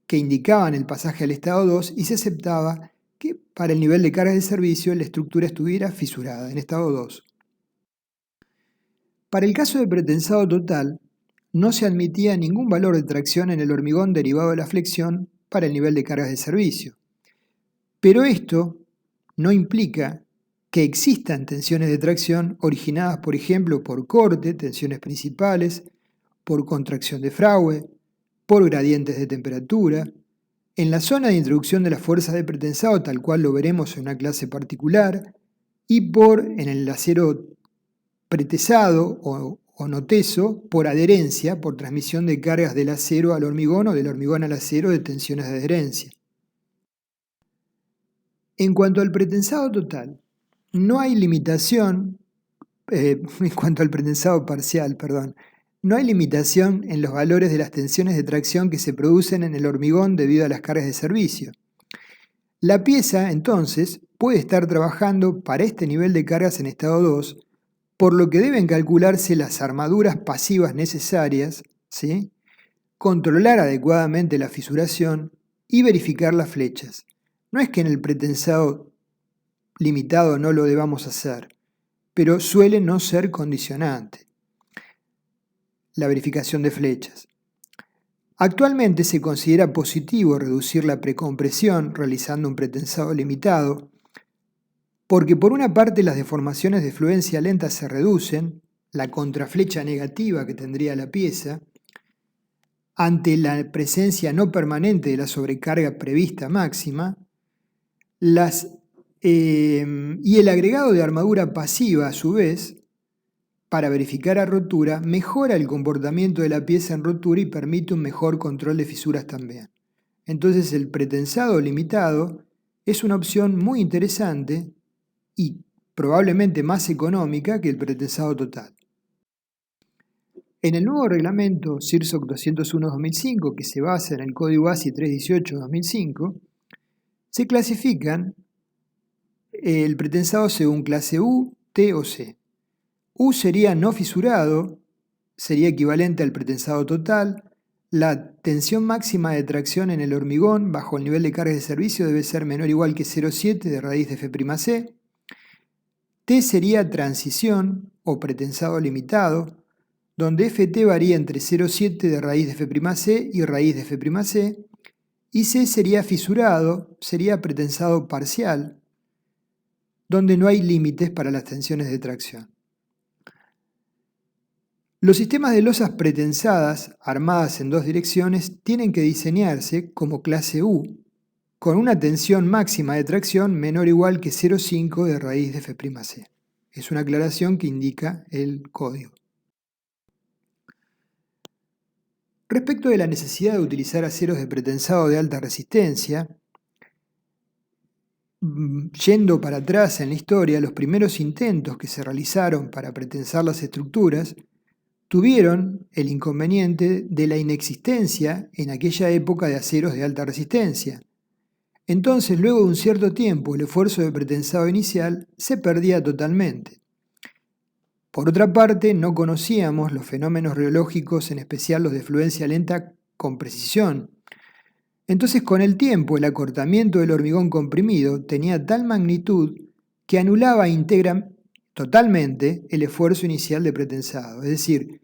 S1: que indicaban el pasaje al estado 2 y se aceptaba que para el nivel de cargas de servicio la estructura estuviera fisurada en estado 2. Para el caso de pretensado total, no se admitía ningún valor de tracción en el hormigón derivado de la flexión para el nivel de cargas de servicio. Pero esto no implica que existan tensiones de tracción originadas, por ejemplo, por corte, tensiones principales, por contracción de Fraude, por gradientes de temperatura. En la zona de introducción de las fuerzas de pretensado, tal cual lo veremos en una clase particular, y en el acero pretesado o no teso, por adherencia, por transmisión de cargas del acero al hormigón o del hormigón al acero de tensiones de adherencia. En cuanto al pretensado total, no hay limitación, en cuanto al pretensado parcial, no hay limitación en los valores de las tensiones de tracción que se producen en el hormigón debido a las cargas de servicio. La pieza, entonces, puede estar trabajando para este nivel de cargas en estado 2, por lo que deben calcularse las armaduras pasivas necesarias, ¿sí?, controlar adecuadamente la fisuración y verificar las flechas. No es que en el pretensado limitado no lo debamos hacer, pero suele no ser condicionante la verificación de flechas. Actualmente se considera positivo reducir la precompresión realizando un pretensado limitado, porque por una parte las deformaciones de fluencia lenta se reducen, la contraflecha negativa que tendría la pieza, ante la presencia no permanente de la sobrecarga prevista máxima, y el agregado de armadura pasiva a su vez, para verificar a rotura, mejora el comportamiento de la pieza en rotura y permite un mejor control de fisuras también. Entonces el pretensado limitado es una opción muy interesante y probablemente más económica que el pretensado total. En el nuevo reglamento CIRSOC 201/2005, que se basa en el código ASI 318/2005, se clasifican el pretensado según clase U, T o C. U sería no fisurado, sería equivalente al pretensado total. La tensión máxima de tracción en el hormigón bajo el nivel de carga de servicio debe ser menor o igual que 0,7 de raíz de F'C. T sería transición o pretensado limitado, donde Ft varía entre 0,7 de raíz de F'C y raíz de F'C. Y C sería fisurado, sería pretensado parcial, donde no hay límites para las tensiones de tracción. Los sistemas de losas pretensadas, armadas en dos direcciones, tienen que diseñarse como clase U, con una tensión máxima de tracción menor o igual que 0,5 de raíz de F'C. Es una aclaración que indica el código. Respecto de la necesidad de utilizar aceros de pretensado de alta resistencia, yendo para atrás en la historia, los primeros intentos que se realizaron para pretensar las estructuras tuvieron el inconveniente de la inexistencia en aquella época de aceros de alta resistencia. Entonces, luego de un cierto tiempo, el esfuerzo de pretensado inicial se perdía totalmente. Por otra parte, no conocíamos los fenómenos reológicos, en especial los de fluencia lenta, con precisión. Entonces, con el tiempo, el acortamiento del hormigón comprimido tenía tal magnitud que anulaba totalmente el esfuerzo inicial de pretensado. Es decir,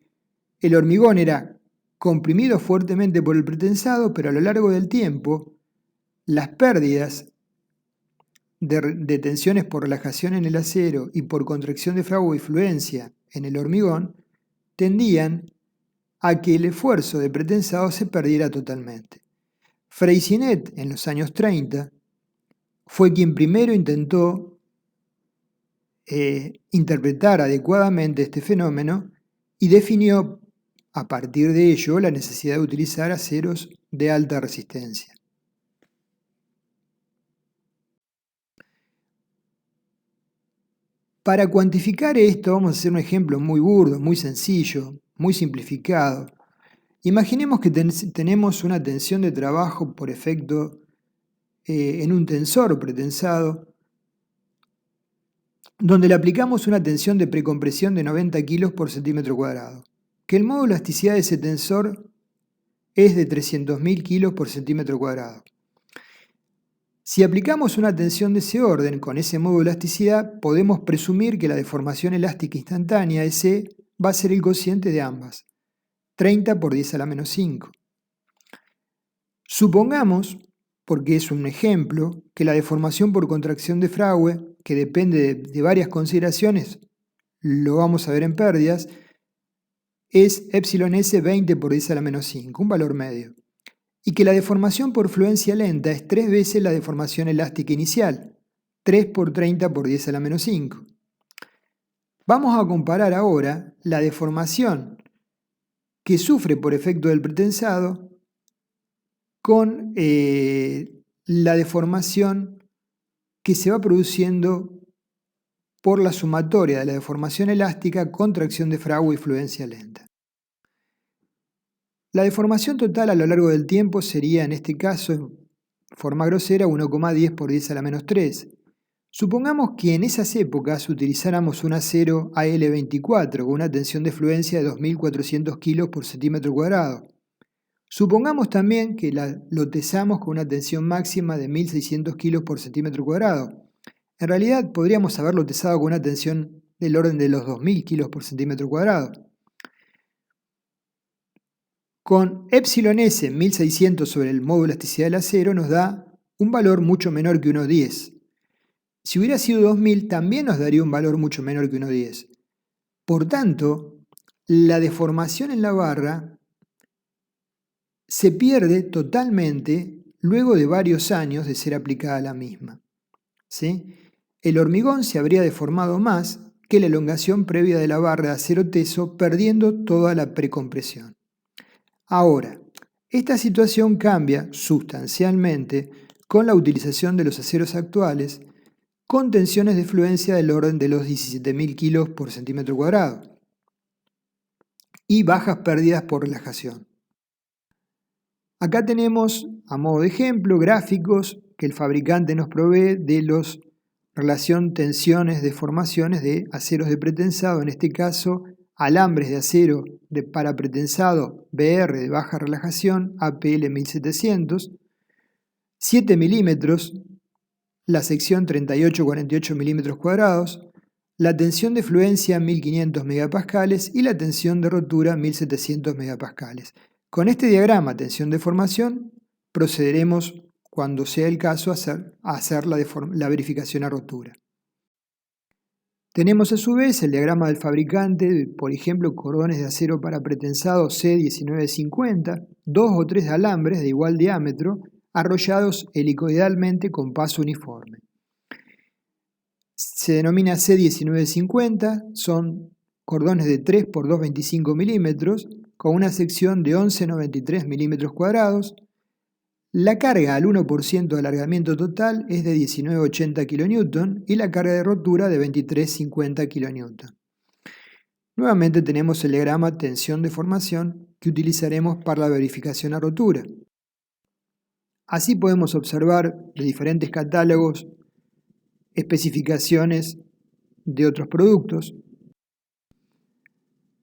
S1: el hormigón era comprimido fuertemente por el pretensado, pero a lo largo del tiempo, las pérdidas de tensiones por relajación en el acero y por contracción de fragua y fluencia en el hormigón tendían a que el esfuerzo de pretensado se perdiera totalmente. Freycinet, en los años 30, fue quien primero intentó interpretar adecuadamente este fenómeno y definió a partir de ello la necesidad de utilizar aceros de alta resistencia. Para cuantificar esto vamos a hacer un ejemplo muy burdo, muy sencillo, muy simplificado. Imaginemos que tenemos una tensión de trabajo por efecto en un tensor pretensado, donde le aplicamos una tensión de precompresión de 90 kilos por centímetro cuadrado, que el módulo de elasticidad de ese tensor es de 300.000 kilos por centímetro cuadrado. Si aplicamos una tensión de ese orden con ese módulo de elasticidad, podemos presumir que la deformación elástica instantánea, S, va a ser el cociente de ambas, 30 por 10 a la menos 5. Supongamos, porque es un ejemplo, que la deformación por contracción de Fragüe, que depende de varias consideraciones, lo vamos a ver en pérdidas, es εs 20 por 10 a la menos 5, un valor medio, y que la deformación por fluencia lenta es 3 veces la deformación elástica inicial, 3 por 30 por 10 a la menos 5. Vamos a comparar ahora la deformación que sufre por efecto del pretensado con la deformación que se va produciendo por la sumatoria de la deformación elástica, contracción de Fragua y fluencia lenta. La deformación total a lo largo del tiempo sería, en este caso, en forma grosera, 1,10 por 10 a la menos 3. Supongamos que en esas épocas utilizáramos un acero AL24 con una tensión de fluencia de 2.400 kilos por centímetro cuadrado. Supongamos también que lo tesamos con una tensión máxima de 1.600 kilos por centímetro cuadrado. En realidad podríamos haberlo tesado con una tensión del orden de los 2.000 kilos por centímetro cuadrado. Con εs 1600 sobre el módulo de elasticidad del acero nos da un valor mucho menor que 1,10. Si hubiera sido 2000 también nos daría un valor mucho menor que 1,10. Por tanto, la deformación en la barra se pierde totalmente luego de varios años de ser aplicada la misma. ¿Sí? El hormigón se habría deformado más que la elongación previa de la barra de acero teso, perdiendo toda la precompresión. Ahora, esta situación cambia sustancialmente con la utilización de los aceros actuales con tensiones de fluencia del orden de los 17.000 kilos por centímetro cuadrado y bajas pérdidas por relajación. Acá tenemos, a modo de ejemplo, gráficos que el fabricante nos provee de los relación tensiones-deformaciones de aceros de pretensado, en este caso alambres de acero para pretensado BR de baja relajación APL 1700, 7 milímetros, la sección 38-48 milímetros cuadrados, la tensión de fluencia 1500 megapascales y la tensión de rotura 1700 megapascales. Con este diagrama tensión-deformación procederemos, cuando sea el caso, a hacer la verificación a rotura. Tenemos a su vez el diagrama del fabricante, por ejemplo, cordones de acero para pretensado C1950, 2 o 3 alambres de igual diámetro, arrollados helicoidalmente con paso uniforme. Se denomina C1950, son cordones de 3 por 2,25 milímetros, con una sección de 11,93 milímetros cuadrados. La carga al 1% de alargamiento total es de 19,80 kN y la carga de rotura de 23,50 kN. Nuevamente tenemos el diagrama tensión-deformación que utilizaremos para la verificación a rotura. Así podemos observar de diferentes catálogos especificaciones de otros productos.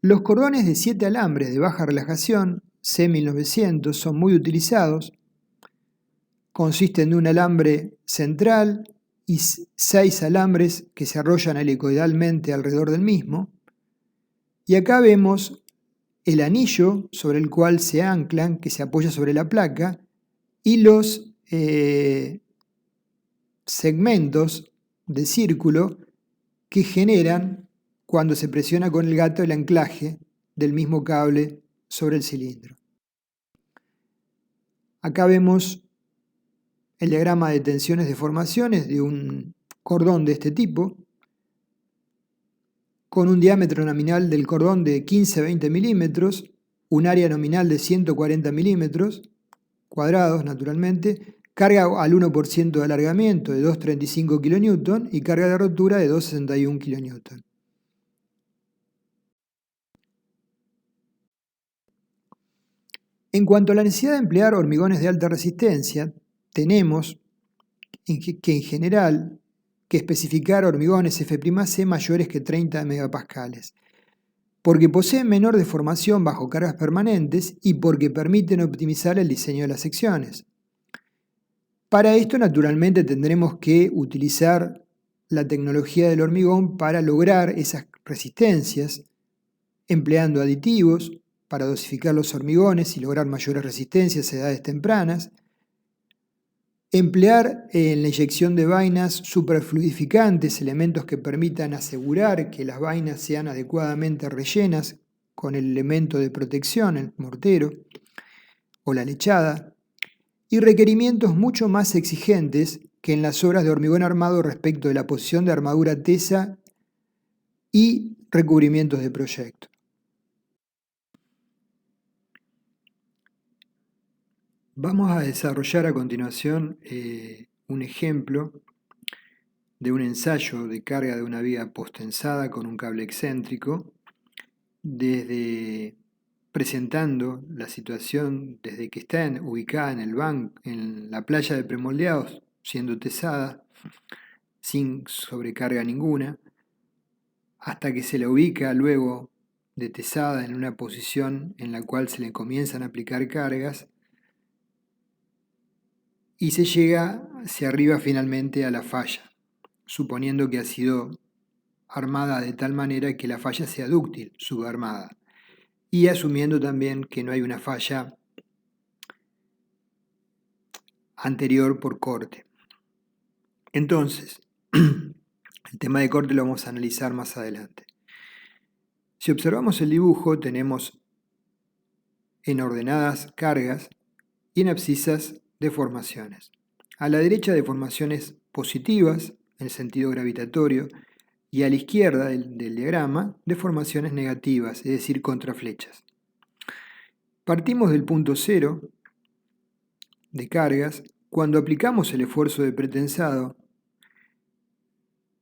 S1: Los cordones de 7 alambres de baja relajación, C1900, son muy utilizados. Consisten de un alambre central y 6 alambres que se arrollan helicoidalmente alrededor del mismo. Y acá vemos el anillo sobre el cual se anclan, que se apoya sobre la placa, y los segmentos de círculo que generan cuando se presiona con el gato el anclaje del mismo cable sobre el cilindro. Acá vemos el diagrama de tensiones deformaciones de un cordón de este tipo, con un diámetro nominal del cordón de 15-20 milímetros, un área nominal de 140 milímetros cuadrados, naturalmente, carga al 1% de alargamiento de 2,35 kN y carga de rotura de 2,61 kN. En cuanto a la necesidad de emplear hormigones de alta resistencia, tenemos que en general que especificar hormigones F'C mayores que 30 megapascales, porque poseen menor deformación bajo cargas permanentes y porque permiten optimizar el diseño de las secciones. Para esto, naturalmente, tendremos que utilizar la tecnología del hormigón para lograr esas resistencias, empleando aditivos para dosificar los hormigones y lograr mayores resistencias a edades tempranas, emplear en la inyección de vainas superfluidificantes, elementos que permitan asegurar que las vainas sean adecuadamente rellenas con el elemento de protección, el mortero o la lechada, y requerimientos mucho más exigentes que en las obras de hormigón armado respecto de la posición de armadura tesa y recubrimientos de proyecto. Vamos a desarrollar a continuación un ejemplo de un ensayo de carga de una viga postensada con un cable excéntrico, presentando la situación desde que está ubicada en la playa de premoldeados, siendo tesada, sin sobrecarga ninguna, hasta que se la ubica luego de tesada en una posición en la cual se le comienzan a aplicar cargas y se llega hacia arriba finalmente a la falla, suponiendo que ha sido armada de tal manera que la falla sea dúctil, subarmada, y asumiendo también que no hay una falla anterior por corte. Entonces, el tema de corte lo vamos a analizar más adelante. Si observamos el dibujo, tenemos en ordenadas cargas y en abscisas deformaciones. A la derecha deformaciones positivas, en sentido gravitatorio, y a la izquierda del diagrama, deformaciones negativas, es decir, contraflechas. Partimos del punto cero de cargas cuando aplicamos el esfuerzo de pretensado.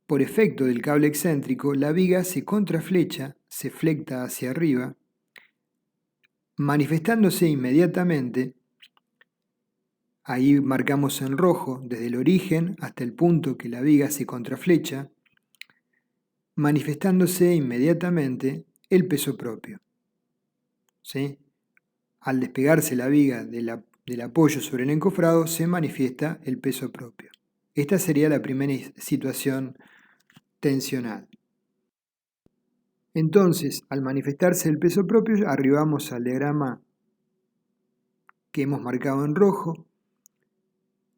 S1: Por efecto del cable excéntrico, la viga se contraflecha, se flecta hacia arriba, manifestándose inmediatamente. Ahí marcamos en rojo desde el origen hasta el punto que la viga se contraflecha, manifestándose inmediatamente el peso propio. ¿Sí? Al despegarse la viga del apoyo sobre el encofrado, se manifiesta el peso propio. Esta sería la primera situación tensional. Entonces, al manifestarse el peso propio, arribamos al diagrama que hemos marcado en rojo,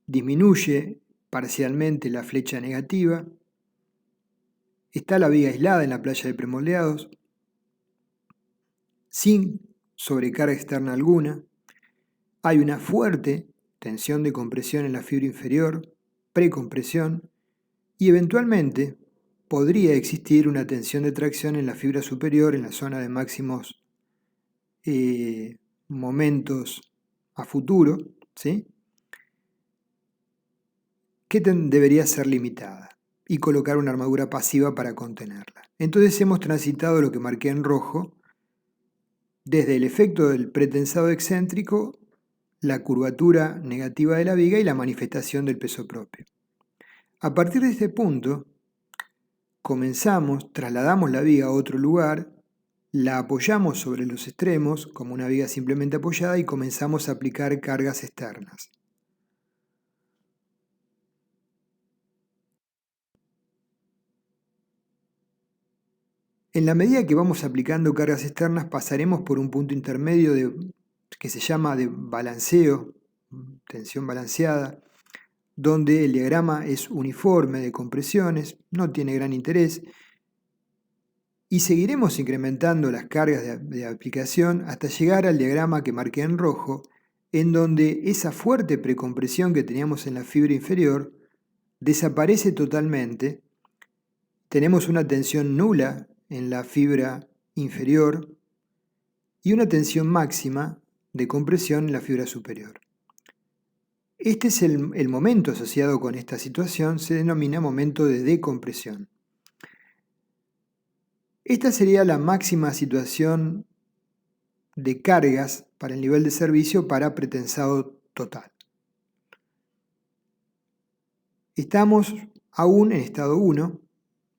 S1: disminuye parcialmente la flecha negativa, Está la viga aislada en la playa de Premoldeados, sin sobrecarga externa alguna. Hay una fuerte tensión de compresión en la fibra inferior, precompresión, y eventualmente podría existir una tensión de tracción en la fibra superior en la zona de máximos momentos a futuro, ¿sí? Que debería ser limitada y colocar una armadura pasiva para contenerla. Entonces hemos transitado lo que marqué en rojo, desde el efecto del pretensado excéntrico, la curvatura negativa de la viga y la manifestación del peso propio. A partir de este punto, trasladamos la viga a otro lugar, la apoyamos sobre los extremos como una viga simplemente apoyada y comenzamos a aplicar cargas externas. En la medida que vamos aplicando cargas externas pasaremos por un punto intermedio que se llama de balanceo, tensión balanceada, donde el diagrama es uniforme de compresiones, no tiene gran interés, y seguiremos incrementando las cargas de aplicación hasta llegar al diagrama que marqué en rojo, en donde esa fuerte precompresión que teníamos en la fibra inferior desaparece totalmente, tenemos una tensión nula en la fibra inferior y una tensión máxima de compresión en la fibra superior. Este es el momento asociado con esta situación, se denomina momento de decompresión. Esta sería la máxima situación de cargas para el nivel de servicio para pretensado total. Estamos aún en estado 1,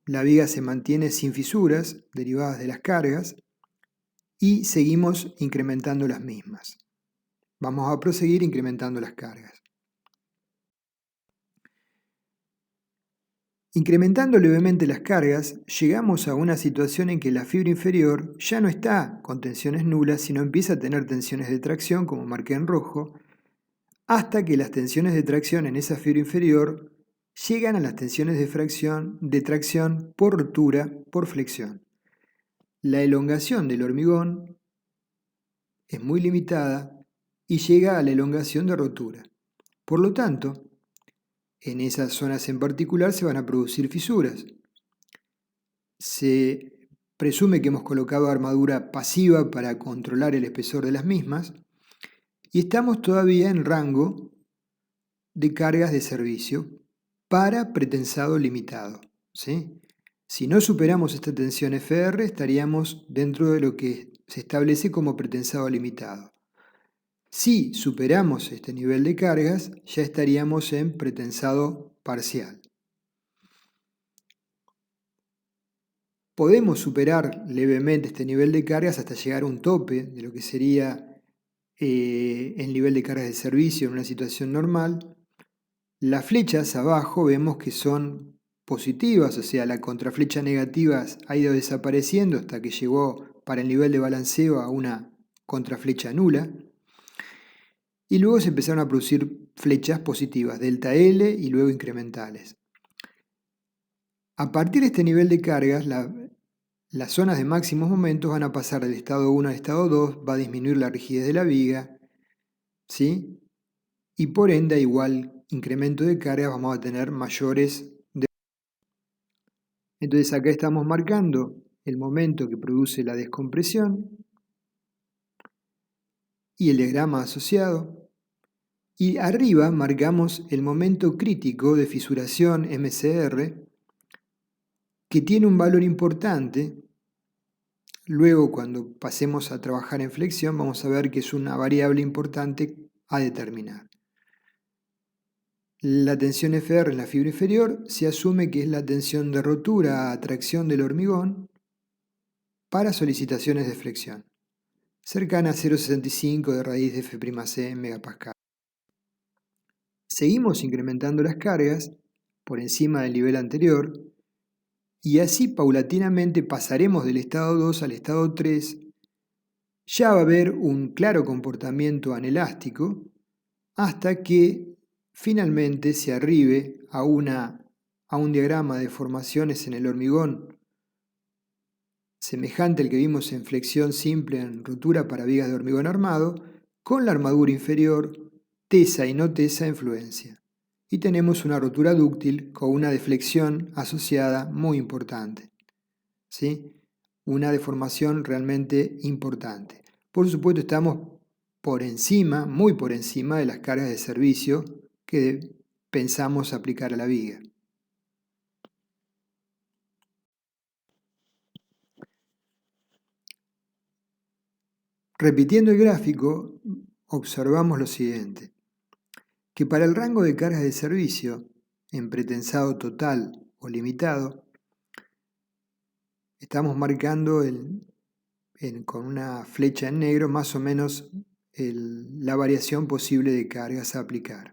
S1: la viga se mantiene sin fisuras derivadas de las cargas y seguimos incrementando las mismas. Vamos a proseguir incrementando las cargas. Incrementando levemente las cargas, llegamos a una situación en que la fibra inferior ya no está con tensiones nulas, sino empieza a tener tensiones de tracción, como marqué en rojo, hasta que las tensiones de tracción en esa fibra inferior llegan a las tensiones de tracción por rotura, por flexión. La elongación del hormigón es muy limitada y llega a la elongación de rotura. Por lo tanto, en esas zonas en particular se van a producir fisuras. Se presume que hemos colocado armadura pasiva para controlar el espesor de las mismas y estamos todavía en rango de cargas de servicio para pretensado limitado, ¿sí? Si no superamos esta tensión FR, estaríamos dentro de lo que se establece como pretensado limitado. Si superamos este nivel de cargas, ya estaríamos en pretensado parcial. Podemos superar levemente este nivel de cargas hasta llegar a un tope de lo que sería el nivel de cargas de servicio en una situación normal. Las flechas abajo vemos que son positivas, o sea, la contraflecha negativa ha ido desapareciendo hasta que llegó para el nivel de balanceo a una contraflecha nula. Y luego se empezaron a producir flechas positivas, delta L y luego incrementales. A partir de este nivel de cargas, las zonas de máximos momentos van a pasar del estado 1 al estado 2, va a disminuir la rigidez de la viga, ¿sí? Y por ende, a igual incremento de cargas, vamos a tener mayores. Entonces acá estamos marcando el momento que produce la descompresión y el diagrama asociado. Y arriba marcamos el momento crítico de fisuración MCR, que tiene un valor importante. Luego, cuando pasemos a trabajar en flexión, vamos a ver que es una variable importante a determinar. La tensión FR en la fibra inferior se asume que es la tensión de rotura a tracción del hormigón para solicitaciones de flexión, cercana a 0,65 de raíz de F'C en megapascal. Seguimos incrementando las cargas por encima del nivel anterior y así paulatinamente pasaremos del estado 2 al estado 3. Ya va a haber un claro comportamiento anelástico hasta que finalmente se arribe a una a un diagrama de formaciones en el hormigón semejante al que vimos en flexión simple en rotura para vigas de hormigón armado, con la armadura inferior, tesa y no tesa en fluencia. Y tenemos una rotura dúctil con una deflexión asociada muy importante. ¿Sí? Una deformación realmente importante. Por supuesto, estamos por encima, muy por encima de las cargas de servicio que pensamos aplicar a la viga. Repitiendo el gráfico, observamos lo siguiente, que para el rango de cargas de servicio, en pretensado total o limitado, estamos marcando con una flecha en negro más o menos la variación posible de cargas a aplicar.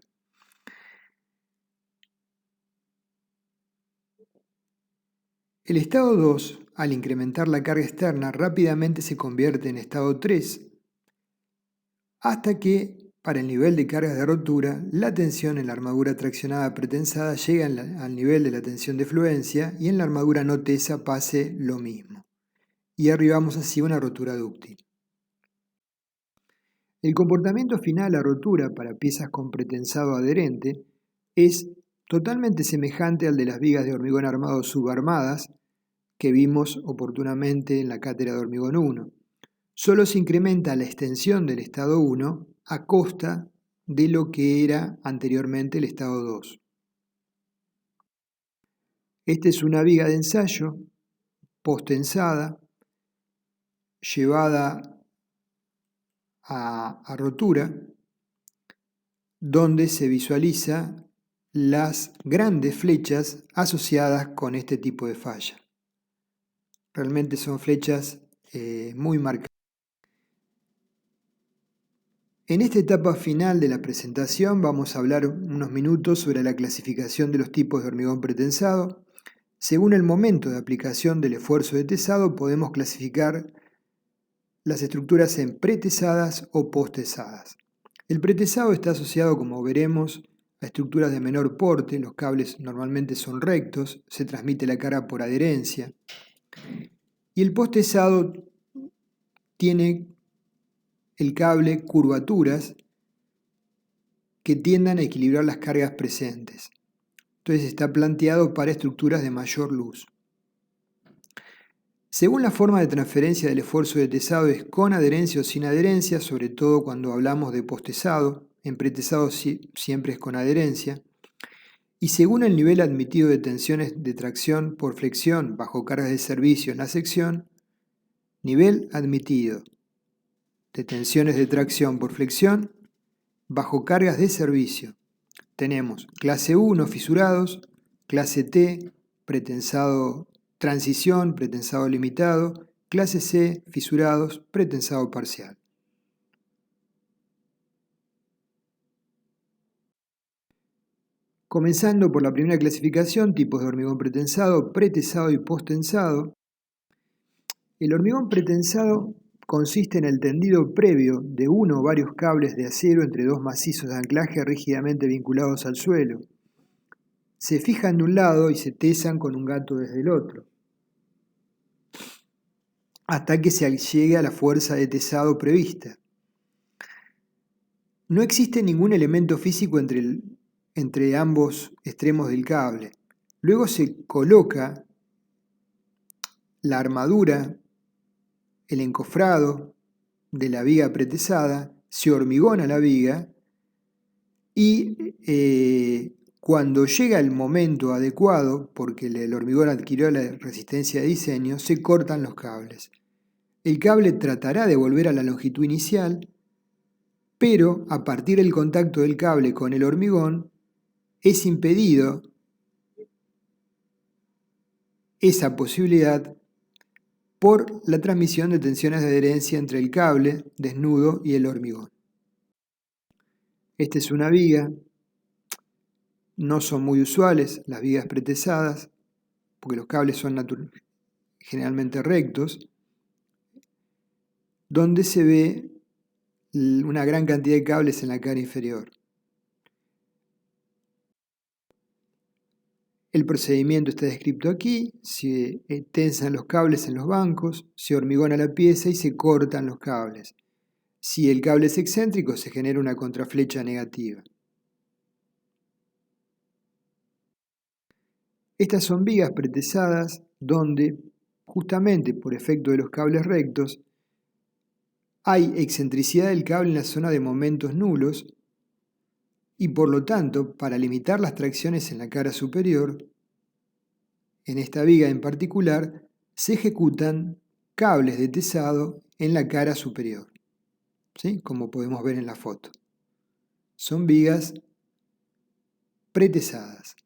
S1: El estado 2, al incrementar la carga externa, rápidamente se convierte en estado 3, hasta que, para el nivel de cargas de rotura, la tensión en la armadura traccionada pretensada llega al nivel de la tensión de fluencia y en la armadura no tesa pase lo mismo. Y arribamos así a una rotura dúctil. El comportamiento final a rotura para piezas con pretensado adherente es totalmente semejante al de las vigas de hormigón armado subarmadas que vimos oportunamente en la cátedra de hormigón 1. Solo se incrementa la extensión del estado 1 a costa de lo que era anteriormente el estado 2. Esta es una viga de ensayo post-tensada llevada a rotura, donde se visualiza las grandes flechas asociadas con este tipo de falla. Realmente son flechas muy marcadas. En esta etapa final de la presentación vamos a hablar unos minutos sobre la clasificación de los tipos de hormigón pretensado. Según el momento de aplicación del esfuerzo de tesado, podemos clasificar las estructuras en pretesadas o posttesadas. El pretesado está asociado, como veremos, a estructuras de menor porte. Los cables normalmente son rectos, se transmite la carga por adherencia. Y el posttesado tiene el cable curvaturas que tiendan a equilibrar las cargas presentes. Entonces está planteado para estructuras de mayor luz. Según la forma de transferencia del esfuerzo de tesado es con adherencia o sin adherencia, sobre todo cuando hablamos de posttesado, en pretesado siempre es con adherencia, y según el nivel admitido de tensiones de tracción por flexión bajo cargas de servicio en la sección, nivel admitido de tensiones de tracción por flexión bajo cargas de servicio. Tenemos clase 1 fisurados, clase T pretensado transición, pretensado limitado, clase C fisurados, pretensado parcial. Comenzando por la primera clasificación, tipos de hormigón pretensado, pretensado y posttensado. El hormigón pretensado consiste en el tendido previo de uno o varios cables de acero entre dos macizos de anclaje rígidamente vinculados al suelo. Se fijan de un lado y se tesan con un gato desde el otro, hasta que se llegue a la fuerza de tesado prevista. No existe ningún elemento físico entre ambos extremos del cable. Luego se coloca la armadura, el encofrado de la viga pretesada, se hormigona la viga y cuando llega el momento adecuado, porque el hormigón adquirió la resistencia de diseño, se cortan los cables. El cable tratará de volver a la longitud inicial, pero a partir del contacto del cable con el hormigón, es impedido esa posibilidad por la transmisión de tensiones de adherencia entre el cable desnudo y el hormigón. Esta es una viga, no son muy usuales las vigas pretesadas, porque los cables son generalmente rectos, donde se ve una gran cantidad de cables en la cara inferior. El procedimiento está descrito aquí: se tensan los cables en los bancos, se hormigona la pieza y se cortan los cables. Si el cable es excéntrico, se genera una contraflecha negativa. Estas son vigas pretesadas donde, justamente por efecto de los cables rectos, hay excentricidad del cable en la zona de momentos nulos y por lo tanto, para limitar las tracciones en la cara superior, en esta viga en particular, se ejecutan cables de tesado en la cara superior, ¿sí? Como podemos ver en la foto. Son vigas pretesadas.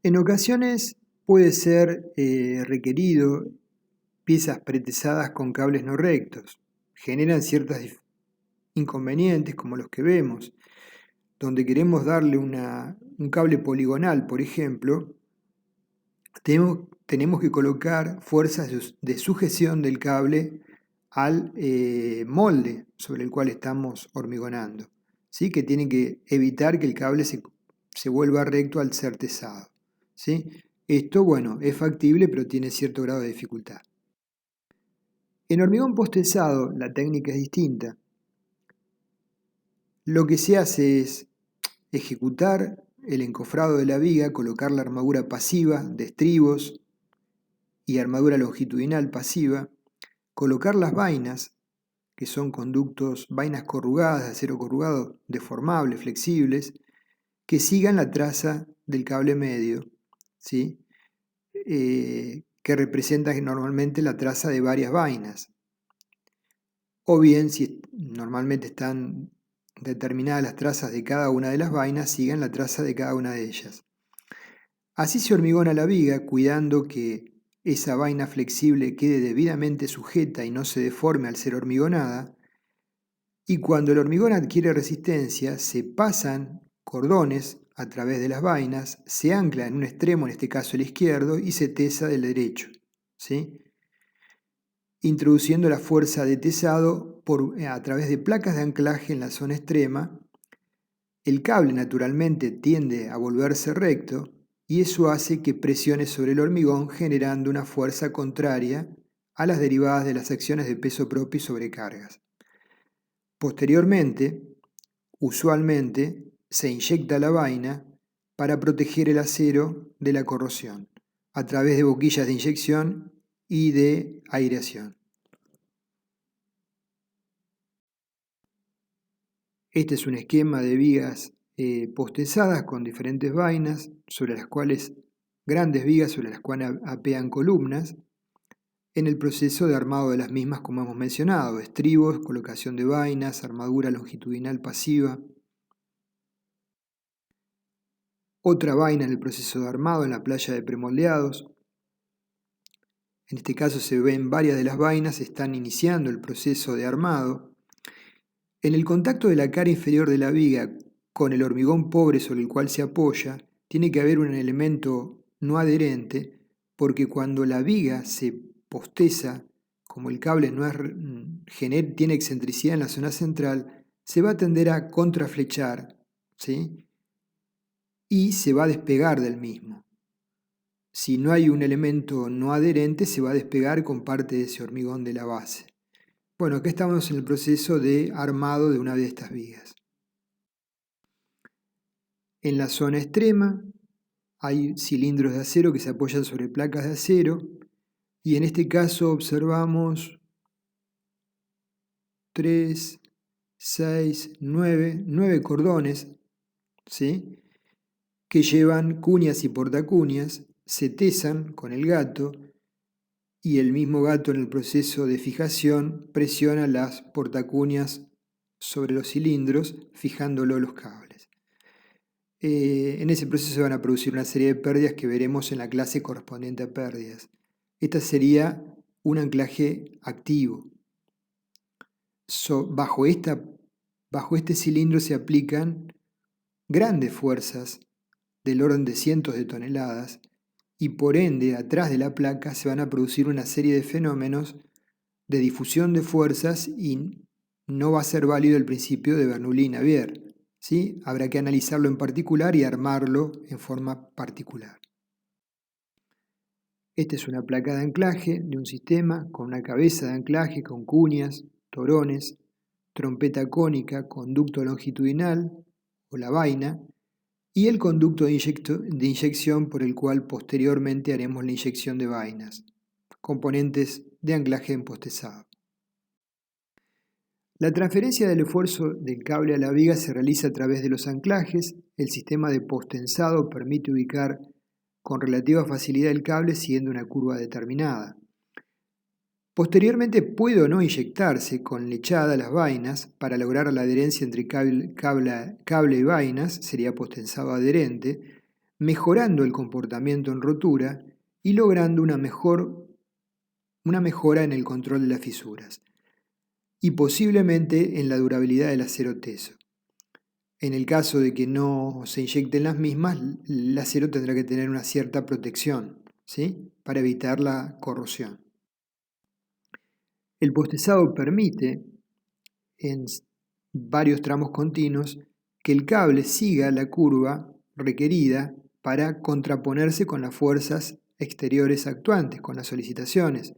S1: En ocasiones puede ser requerido piezas pretesadas con cables no rectos. Generan ciertos inconvenientes como los que vemos, donde queremos darle un cable poligonal, por ejemplo. Tenemos que colocar fuerzas de sujeción del cable al molde sobre el cual estamos hormigonando, ¿sí? Que tiene que evitar que el cable se vuelva recto al ser tesado, ¿sí? Esto, bueno, es factible, pero tiene cierto grado de dificultad. En hormigón posttesado la técnica es distinta. Lo que se hace es ejecutar el encofrado de la viga, colocar la armadura pasiva de estribos y armadura longitudinal pasiva, colocar las vainas, que son conductos, vainas corrugadas de acero corrugado, deformables, flexibles, que sigan la traza del cable medio, ¿sí? Que representa normalmente la traza de varias vainas. O bien, si normalmente están determinadas las trazas de cada una de las vainas, sigan la traza de cada una de ellas. Así se hormigona la viga, cuidando que esa vaina flexible quede debidamente sujeta y no se deforme al ser hormigonada, y cuando el hormigón adquiere resistencia, se pasan cordones a través de las vainas, se ancla en un extremo, en este caso el izquierdo, y se tesa del derecho, ¿sí? Introduciendo la fuerza de tesado a través de placas de anclaje en la zona extrema. El cable naturalmente tiende a volverse recto y eso hace que presione sobre el hormigón generando una fuerza contraria a las derivadas de las acciones de peso propio y sobrecargas. Posteriormente, usualmente, se inyecta la vaina para proteger el acero de la corrosión a través de boquillas de inyección y de aireación. Este es un esquema de vigas postesadas con diferentes vainas, sobre las cuales, grandes vigas sobre las cuales apean columnas, en el proceso de armado de las mismas, como hemos mencionado: estribos, colocación de vainas, armadura longitudinal pasiva. Otra vaina en el proceso de armado en la playa de premoldeados. En este caso se ven varias de las vainas, están iniciando el proceso de armado. En el contacto de la cara inferior de la viga con el hormigón pobre sobre el cual se apoya, tiene que haber un elemento no adherente, porque cuando la viga se posteza, como el cable no tiene excentricidad en la zona central, se va a tender a contraflechar, ¿sí? Y se va a despegar del mismo. Si no hay un elemento no adherente, se va a despegar con parte de ese hormigón de la base. Bueno, acá estamos en el proceso de armado de una de estas vigas. En la zona extrema hay cilindros de acero que se apoyan sobre placas de acero y en este caso observamos 3, 6, 9 cordones, ¿sí? Que llevan cuñas y portacuñas, se tesan con el gato y el mismo gato en el proceso de fijación presiona las portacuñas sobre los cilindros, fijándolo los cables. En ese proceso se van a producir una serie de pérdidas que veremos en la clase correspondiente a pérdidas. Esta sería un anclaje activo. Bajo este cilindro se aplican grandes fuerzas del orden de cientos de toneladas y por ende atrás de la placa se van a producir una serie de fenómenos de difusión de fuerzas y no va a ser válido el principio de Bernoulli y Navier. ¿sí? Habrá que analizarlo en particular y armarlo en forma particular. Esta es una placa de anclaje de un sistema con una cabeza de anclaje con cuñas, torones, trompeta cónica, conducto longitudinal o la vaina y el conducto de inyección por el cual posteriormente haremos la inyección de vainas, componentes de anclaje empostezado. La transferencia del esfuerzo del cable a la viga se realiza a través de los anclajes. El sistema de postensado permite ubicar con relativa facilidad el cable siguiendo una curva determinada. Posteriormente puede o no inyectarse con lechada las vainas para lograr la adherencia entre cable y vainas, sería postensado adherente, mejorando el comportamiento en rotura y logrando una mejora en el control de las fisuras y posiblemente en la durabilidad del acero teso. En el caso de que no se inyecten las mismas, el acero tendrá que tener una cierta protección, ¿sí? Para evitar la corrosión. El postezado permite, en varios tramos continuos, que el cable siga la curva requerida para contraponerse con las fuerzas exteriores actuantes, con las solicitaciones.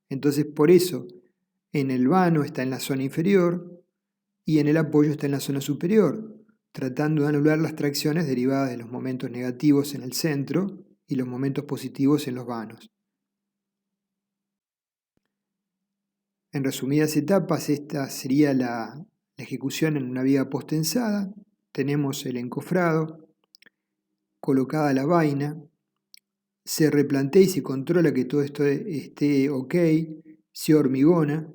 S1: Entonces, por eso, en el vano está en la zona inferior y en el apoyo está en la zona superior, tratando de anular las tracciones derivadas de los momentos negativos en el centro y los momentos positivos en los vanos. En resumidas etapas, esta sería la ejecución en una viga postensada. Tenemos el encofrado, colocada la vaina, se replantea y se controla que todo esto esté ok, se hormigona.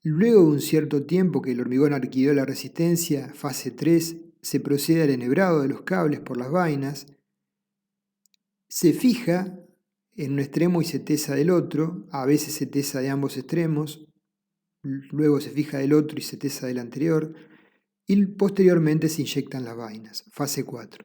S1: Luego de un cierto tiempo que el hormigón adquirió la resistencia, fase 3, se procede al enhebrado de los cables por las vainas, se fija en un extremo y se tesa del otro, a veces se tesa de ambos extremos, luego se fija del otro y se tesa del anterior, y posteriormente se inyectan las vainas, fase 4.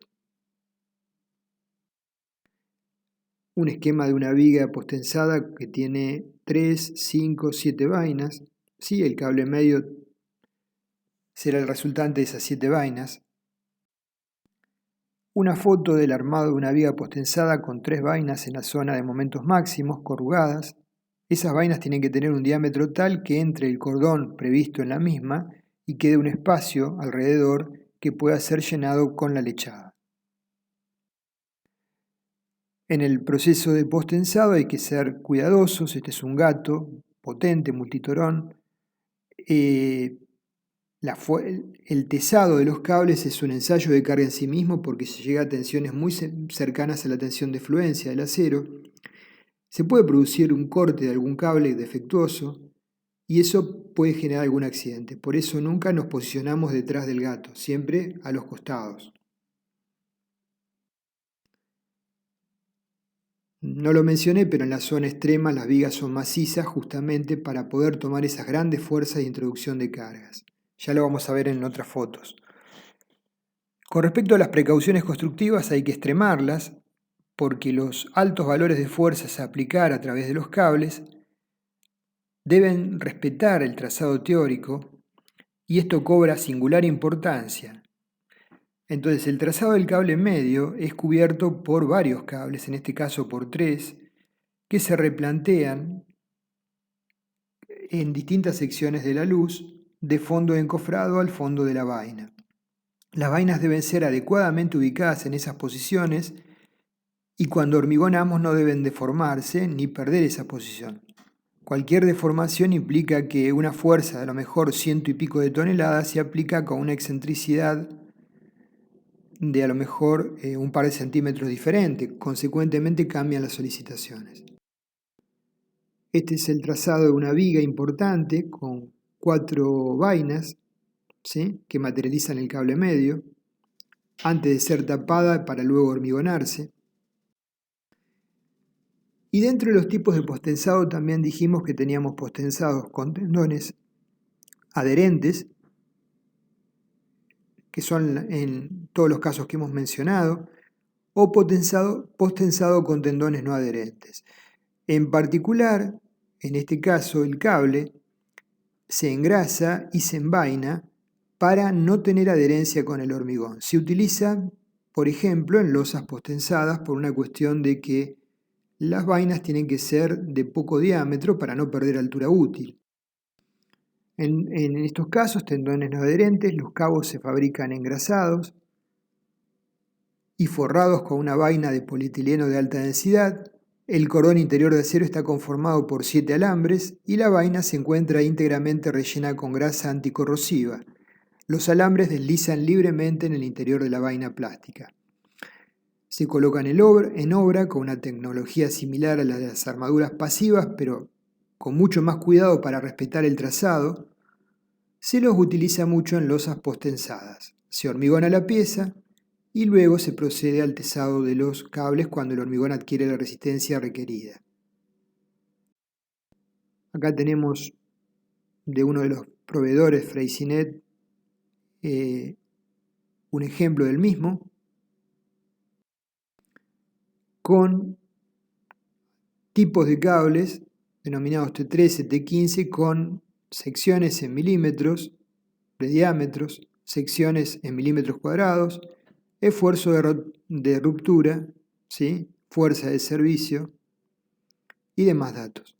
S1: Un esquema de una viga postensada que tiene 3, 5, 7 vainas. Sí, el cable medio será el resultante de esas 7 vainas. Una foto del armado de una viga postensada con 3 vainas en la zona de momentos máximos, corrugadas. Esas vainas tienen que tener un diámetro tal que entre el cordón previsto en la misma y quede un espacio alrededor que pueda ser llenado con la lechada. En el proceso de postensado hay que ser cuidadosos. Este es un gato potente, multitorón. El tesado de los cables es un ensayo de carga en sí mismo porque se llega a tensiones muy cercanas a la tensión de fluencia del acero. Se puede producir un corte de algún cable defectuoso y eso puede generar algún accidente. Por eso nunca nos posicionamos detrás del gato, siempre a los costados. No lo mencioné, pero en la zona extrema las vigas son macizas justamente para poder tomar esas grandes fuerzas de introducción de cargas. Ya lo vamos a ver en otras fotos. Con respecto a las precauciones constructivas hay que extremarlas porque los altos valores de fuerzas a aplicar a través de los cables deben respetar el trazado teórico y esto cobra singular importancia. Entonces el trazado del cable medio es cubierto por varios cables, en este caso por 3, que se replantean en distintas secciones de la luz, de fondo encofrado al fondo de la vaina. Las vainas deben ser adecuadamente ubicadas en esas posiciones y cuando hormigonamos no deben deformarse ni perder esa posición. Cualquier deformación implica que una fuerza de a lo mejor 100 y pico de toneladas se aplica con una excentricidad de a lo mejor un par de centímetros diferente, consecuentemente cambian las solicitaciones. Este es el trazado de una viga importante con 4 vainas, ¿sí?, que materializan el cable medio, antes de ser tapada para luego hormigonarse. Y dentro de los tipos de postensado también dijimos que teníamos postensados con tendones adherentes, que son en todos los casos que hemos mencionado, o postensado con tendones no adherentes. En particular, en este caso, el cable se engrasa y se envaina para no tener adherencia con el hormigón. Se utiliza, por ejemplo, en losas postensadas por una cuestión de que las vainas tienen que ser de poco diámetro para no perder altura útil. En estos casos, tendones no adherentes, los cabos se fabrican engrasados y forrados con una vaina de polietileno de alta densidad. El cordón interior de acero está conformado por 7 alambres y la vaina se encuentra íntegramente rellena con grasa anticorrosiva. Los alambres deslizan libremente en el interior de la vaina plástica. Se colocan en obra con una tecnología similar a la de las armaduras pasivas, pero con mucho más cuidado para respetar el trazado. Se los utiliza mucho en losas postensadas. Se hormigona la pieza y luego se procede al tesado de los cables cuando el hormigón adquiere la resistencia requerida. Acá tenemos de uno de los proveedores, Freyssinet, un ejemplo del mismo, con tipos de cables denominados T13, T15, con secciones en milímetros de diámetros, secciones en milímetros cuadrados, esfuerzo de ruptura, ¿sí? Fuerza de servicio y demás datos.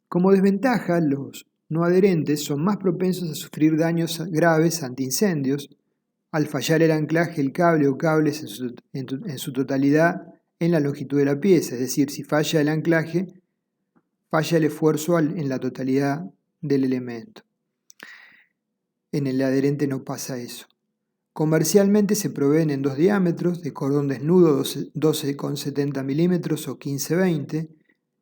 S1: Como desventaja, los no adherentes son más propensos a sufrir daños graves ante incendios, al fallar el anclaje, el cable o cables en su totalidad en la longitud de la pieza, es decir, si falla el anclaje, falla el esfuerzo en la totalidad del elemento. En el adherente no pasa eso. Comercialmente se proveen en 2 diámetros, de cordón desnudo 12,70 milímetros o 15-20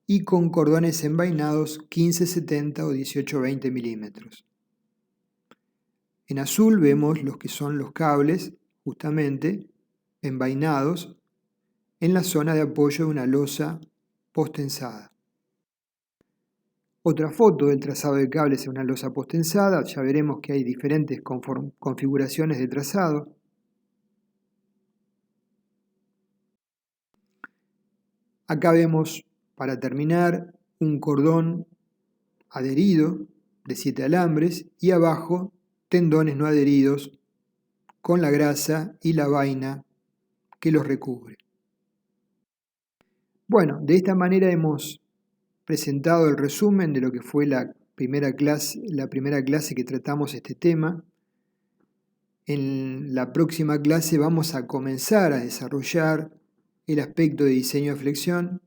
S1: y con cordones envainados 15-70 o 18-20 milímetros. En azul vemos los que son los cables, justamente, envainados en la zona de apoyo de una losa postensada. Otra foto del trazado de cables en una losa postensada, ya veremos que hay diferentes configuraciones de trazado. Acá vemos, para terminar, un cordón adherido de 7 alambres y abajo tendones no adheridos con la grasa y la vaina que los recubre. Bueno, de esta manera hemos presentado el resumen de lo que fue la primera clase que tratamos este tema. En la próxima clase vamos a comenzar a desarrollar el aspecto de diseño de flexión,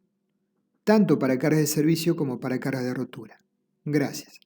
S1: tanto para cargas de servicio como para cargas de rotura. Gracias.